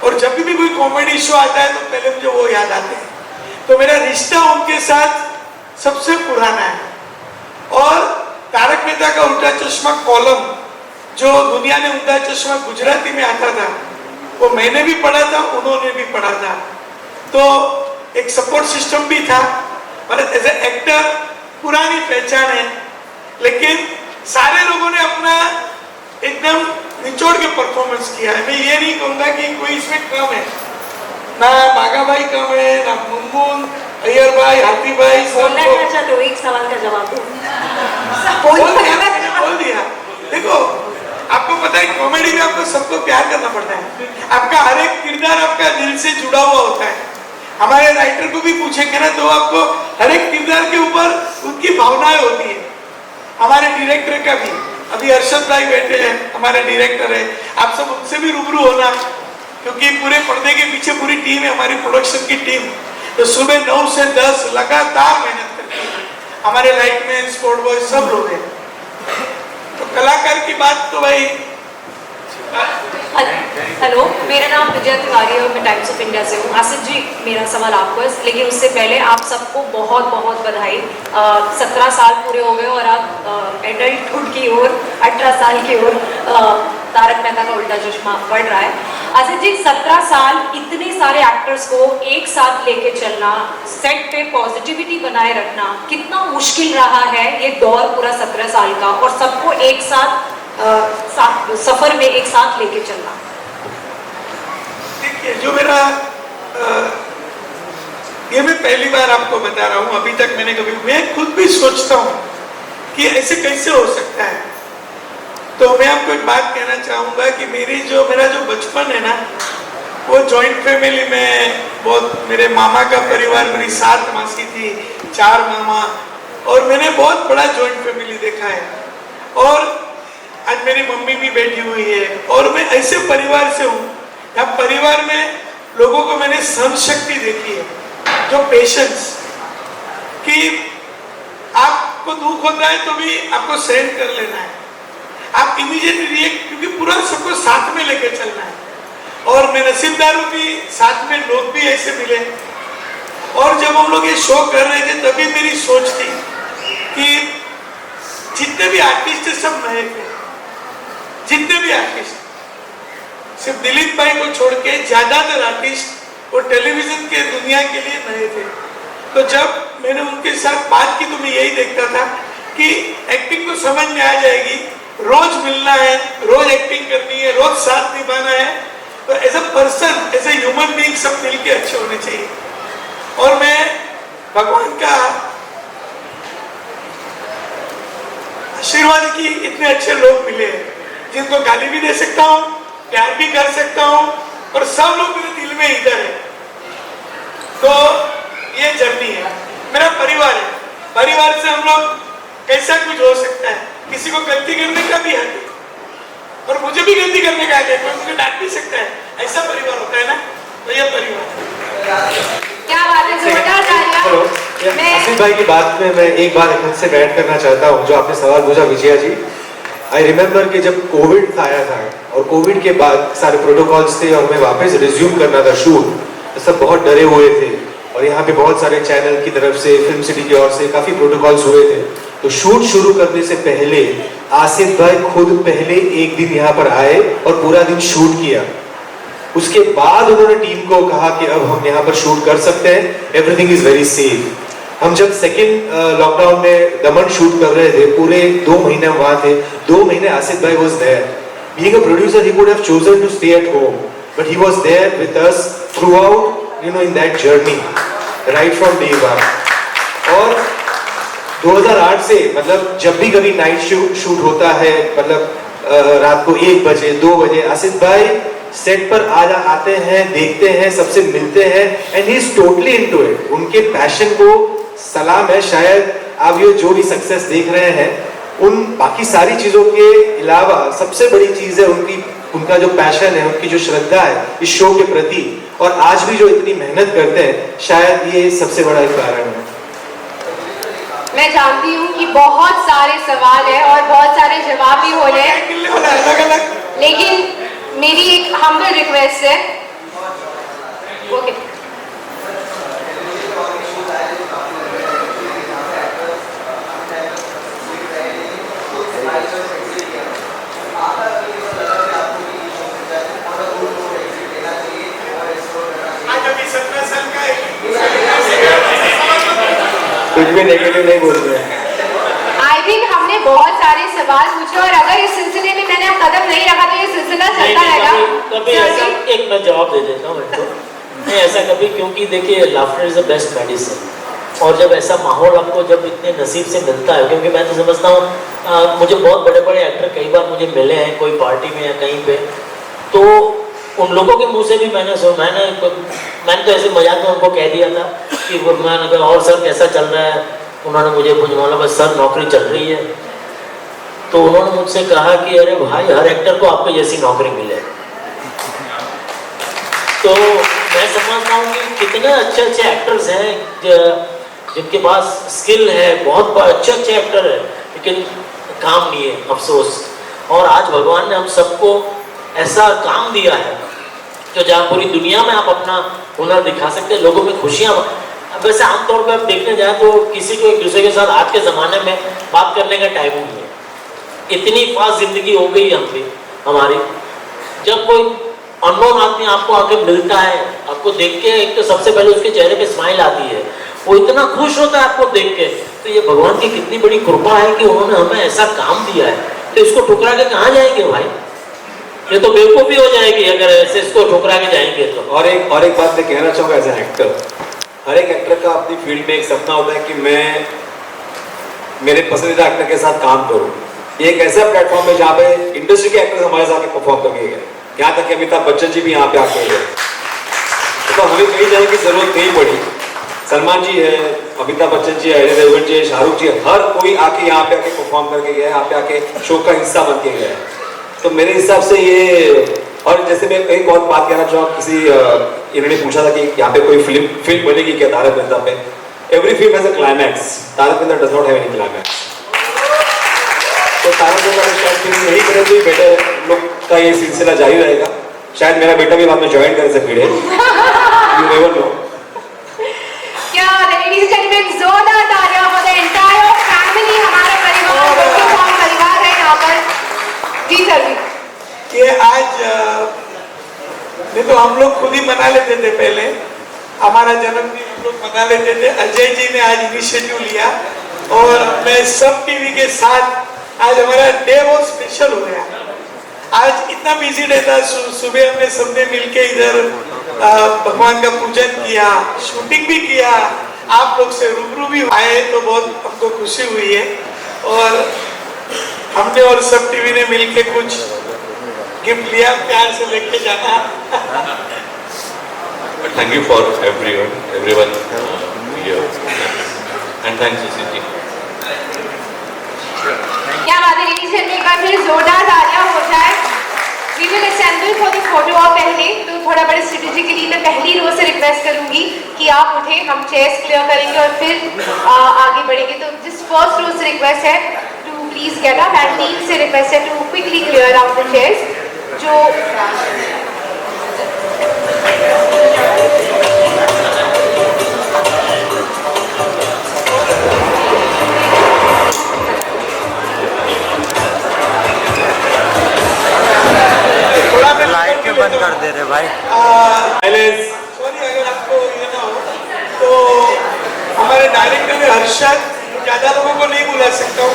Speaker 5: और जब भी कोई कॉमेडी शो आता है तो पहले मुझे वो याद आते हैं। तो मेरा रिश्ता उनके साथ सबसे पुराना है। और तारक मेहता का उल्टा चश्मा कॉलम, जो दुनिया ने उल्टा चश्मा गुजराती में आता था, वो मैंने भी पढ़ा था, उन्होंने भी पढ़ा था। तो एक सपोर्ट सिस्टम भी था, और एज ए एक्टर पुरानी पहचान है। लेकिन सारे लोगों ने अपना एकदम निचोड़ के परफॉर्मेंस किया है। मैं ये नहीं कहूँगा कि कोई इसमें कम है, ना बागा भाई कम है, ना मुनमुन, अय्यर भाई, हाथी भाई, सब
Speaker 10: चाहते हो एक सवाल का जवाब दो।
Speaker 5: बोल दिया। देखो, आपको पता है कॉमेडी में आपको सबको प्यार करना पड़ता है। आपका हर एक किरदार आपका दिल से जुड़ा हुआ होता है। हमारे राइटर को भी पूछेंगे ना तो आपको हर एक किरदार के ऊपर उनकी भावनाएं होती है। हमारे डायरेक्टर का भी, अभी अर्शद भाई बैठे हैं, हमारे डायरेक्टर है, आप सब उनसे भी रूबरू होना, क्योंकि पूरे पर्दे के पीछे पूरी टीम है, हमारी प्रोडक्शन की टीम, तो सुबह 9 से 10 लगातार मेहनत करती है। हमारे लाइटमैन, स्पॉट बॉय सब लोग हैं। तो कलाकार की बात तो भाई।
Speaker 7: हेलो, मेरा नाम विजय तिवारी है और मैं टाइम्स ऑफ इंडिया से हूँ। आसिफ जी, मेरा सवाल आपको है, लेकिन उससे पहले आप सबको बहुत बहुत बधाई। 17 साल पूरे हो गए और आप एडल्टहुड की ओर, 18 साल की ओर तारक मेहता का उल्टा चश्मा बढ़ रहा है। आसिफ जी, 17 साल इतने सारे एक्टर्स को एक साथ लेके चलना, सेट पे पॉजिटिविटी बनाए रखना कितना मुश्किल रहा है ये दौर पूरा 17 साल का, और सबको एक साथ सफर में एक साथ लेके चलना।
Speaker 5: देखिए, जो मेरा ये मैं पहली बार आपको बता रहा हूँ, अभी तक मैं खुद भी सोचता हूँ कि ऐसे कैसे हो सकता है। तो मैं आपको एक बात कहना चाहूँगा कि मेरा जो बचपन है ना, वो जॉइंट फैमिली में, बहुत मेरे मामा का परिवार, मेरी 7 मासी थी, 4 मामा, और मैंने बहुत बड़ा जॉइंट फैमिली देखा है। और आज मेरी मम्मी भी बैठी हुई है, और मैं ऐसे परिवार से हूँ, यहाँ परिवार में लोगों को मैंने सहन शक्ति देखी है, जो पेशेंस, कि आपको दुख होता है तो भी आपको सहन कर लेना है, आप इमीडिएट रिएक्ट, क्योंकि पूरा सबको साथ में लेकर चलना है। और मैं नसीबदार हूँ कि साथ में लोग भी ऐसे मिले। और जब हम लोग ये शो कर रहे थे तभी मेरी सोच थी कि जितने भी आर्टिस्ट है सब नए थे, जितने भी आर्टिस्ट, सिर्फ दिलीप भाई को छोड़ के ज्यादातर आर्टिस्ट वो टेलीविजन के दुनिया के लिए नए थे। तो जब मैंने उनके साथ बात की तो मैं यही देखता था कि एक्टिंग तो समझ में आ जाएगी, रोज मिलना है, रोज एक्टिंग करनी है, रोज साथ निभाना है, तो as a person, as a human being सब मिलके अच्छे होने चाहिए। और मैं भगवान का आशीर्वाद की इतने अच्छे लोग मिले जिनको गाली भी दे सकता हूँ, प्यार भी कर सकता हूँ, और सब लोग मेरे दिल में इधर है। तो ये जर्नी है, मेरा परिवार है, परिवार से हम लोग कैसा कुछ हो सकता है, किसी को गलती करने का भी हक है, और मुझे भी गलती करने का हक है, कोई मुझे डांट भी सकता है, ऐसा परिवार होता है ना, तो ये परिवार।
Speaker 1: क्या बात है, जोरदार तालियां।
Speaker 19: आसिफ भाई की बात में मैं एक बार से ऐड करना चाहता हूँ, जो आपने सवाल पूछा विजया जी। आई रिमेम्बर कि जब कोविड आया था और कोविड के बाद सारे प्रोटोकॉल्स थे और मैं वापस रिज्यूम करना था शूट, तो सब बहुत डरे हुए थे, और यहाँ पे बहुत सारे चैनल की तरफ से, फिल्म सिटी की ओर से काफ़ी प्रोटोकॉल्स हुए थे। तो शूट शुरू करने से पहले आसिफ भाई खुद पहले एक दिन यहाँ पर आए और पूरा दिन शूट किया। उसके बाद उन्होंने टीम को कहा कि अब हम यहाँ पर शूट कर सकते हैं, एवरीथिंग इज वेरी सेफ। हम जब सेकेंड लॉकडाउन में दमन शूट कर रहे थे, पूरे 2 महीने वहाँ थे, 2 महीने आसिफ भाई was there. Being a producer he could have chosen to stay at home, but he was there with us throughout, you know, in that journey, right from day one. और 2008 से, मतलब जब भी कभी नाइट शूट होता है, मतलब रात को 1 बजे 2 बजे, आसिफ भाई
Speaker 3: सेट पर आते हैं, देखते हैं, सबसे मिलते हैं and he is totally into it. उनके पैशन को सलाम है। शायद आप ये जो भी सक्सेस देख रहे हैं उन बाकी सारी चीजों के अलावा सबसे बड़ी चीज है उनका जो पैशन है, उनकी जो श्रद्धा है इस शो के प्रति, और आज भी जो इतनी मेहनत करते हैं, शायद ये सबसे बड़ा एक कारण है।
Speaker 1: मैं जानती हूँ कि बहुत सारे सवाल है और बहुत सारे जवाब भी हो रहे हैं, लेकिन मेरी एक हम्बल रिक्वेस्ट है। ओके,
Speaker 3: कुछ भी नेगेटिव नहीं बोल रहे हैं।
Speaker 1: आई थिंक हमने बहुत सारे सवाल पूछे और अगर इस सिलसिले में मैंने कदम नहीं रखा तो ये सिलसिला चलता रहेगा।
Speaker 2: कभी ऐसा एक मैं जवाब दे देता हूँ इनको, नहीं ऐसा कभी, क्योंकि देखिए laughter is the best medicine. और जब ऐसा माहौल आपको जब इतने नसीब से मिलता है, क्योंकि मैं तो समझता हूँ मुझे बहुत बड़े बड़े एक्टर कई बार मुझे मिले हैं कोई पार्टी में या कहीं पे, तो उन लोगों के मुंह से भी मैंने तो ऐसे मजाक में उनको कह दिया था कि मैंने कहा और सर कैसा चल रहा है, उन्होंने मुझे बोला बस सर नौकरी चल रही है। तो उन्होंने मुझसे कहा कि अरे भाई हर एक्टर को आपको जैसी नौकरी मिले। तो मैं समझता हूँ कि कितने अच्छे अच्छे एक्टर्स हैं जिनके पास स्किल है, बहुत अच्छे अच्छे एक्टर है, लेकिन काम नहीं है, अफसोस। और आज भगवान ने हम सबको ऐसा काम दिया है जो जहाँ पूरी दुनिया में आप अपना हुनर दिखा सकते हैं, लोगों में खुशियाँ। वैसे आमतौर पर आप देखने जाए तो किसी को एक दूसरे के साथ आज के ज़माने में बात करने का टाइम नहीं है, इतनी फास्ट जिंदगी हो गई हम भी हमारी। जब कोई अननोन आदमी आपको आके मिलता है, आपको देख के एक तो सबसे पहले उसके चेहरे पे स्माइल आती है, वो इतना खुश होता है आपको देख के, तो ये भगवान की कितनी बड़ी कृपा है कि उन्होंने हमें ऐसा काम दिया है। तो इसको ठुकरा के कहाँ जाएंगे भाई, ये तो बेवकूफ़ी हो जाएगी अगर ऐसे इसको ठुकरा के जाएंगे तो।
Speaker 6: और एक बात मैं कहना चाहूँगा एज एन एक्टर, हर एक एक्टर का अपनी फील्ड में एक सपना होता है कि मैं मेरे पसंदीदा एक्टर के साथ काम करूँ। ये एक ऐसा प्लेटफॉर्म है जहाँ पे इंडस्ट्री के एक्टर्स हमारे साथ परफॉर्म करके गए, यहाँ तक कि अमिताभ बच्चन जी भी यहाँ पे आके गए, तो हमें कहीं जाने की जरूरत नहीं पड़ी। सलमान जी है, अमिताभ बच्चन जी है, अजय देवगन जी है, शाहरुख जी है, हर कोई आके यहाँ पे आके परफॉर्म करके गया, यहाँ पे आके शो का हिस्सा बन के गया। तो मेरे हिसाब से ये, और जैसे मैं एक और बात कहना चाहूँगा, किसी इन्होंने पूछा था कि यहाँ पे कोई फिल्म बनेगी क्या तारक मेहता पे। Every film has a climax, Tarak Mehta does not have any climax. तो तारक मेहता का शायद फिल्म यही करें तो बेटर, हम लोग का ये सिलसिला जारी रहेगा। शायद मेरा बेटा भी बाद में ज्वाइन कर सके, यू नेवर नो।
Speaker 1: क्या लेडीज एंड जेंटलमैन, जोरदार तालियां फॉर द एंटायर फैमिली, हमारा परिवार है यहाँ पर। जी सर जी।
Speaker 5: ये आज नहीं तो हम लोग खुद ही मना लेते थे, पहले हमारा जन्मदिन हम लोग मना लेते थे। अजय जी ने आज इनिशिएटिव लिया और मैं सब टीवी के साथ आज हमारा डे बहुत स्पेशल हो गया। आज इतना बिजी डे था, सुबह हमने सबने मिलके इधर भगवान का पूजन किया, शूटिंग भी किया, आप लोग से रूबरू भी आए तो बहुत हमको खुशी हुई है। और हमने और सब टीवी ने मिलके कुछ गिफ्ट लिया, प्यार से लेके जाना।
Speaker 6: Thank you for everyone here and thanks जी।
Speaker 1: क्या बात है लेडीज एंड एक बार फिर जोरदार तालियां हो जाए। We will assemble for the photo off. पहले तो थोड़ा बड़े स्ट्रेटेजिकली मैं पहली रो से रिक्वेस्ट करूंगी कि आप उठे, हम चेयर्स क्लियर करेंगे और फिर आगे बढ़ेंगे। तो जिस फर्स्ट रो से रिक्वेस्ट है to please get up and team से रिक्वेस्ट है to quickly clear out the chairs. जो
Speaker 8: लाइट क्यों बंद कर दे रहे भाई?
Speaker 5: सॉरी अगर आपको ये ना हो तो हमारे डायरेक्टर हर्षद, ज्यादा लोगों को नहीं बुला सकता हूँ,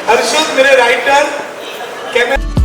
Speaker 5: हर्षद मेरे राइटर, कैमरा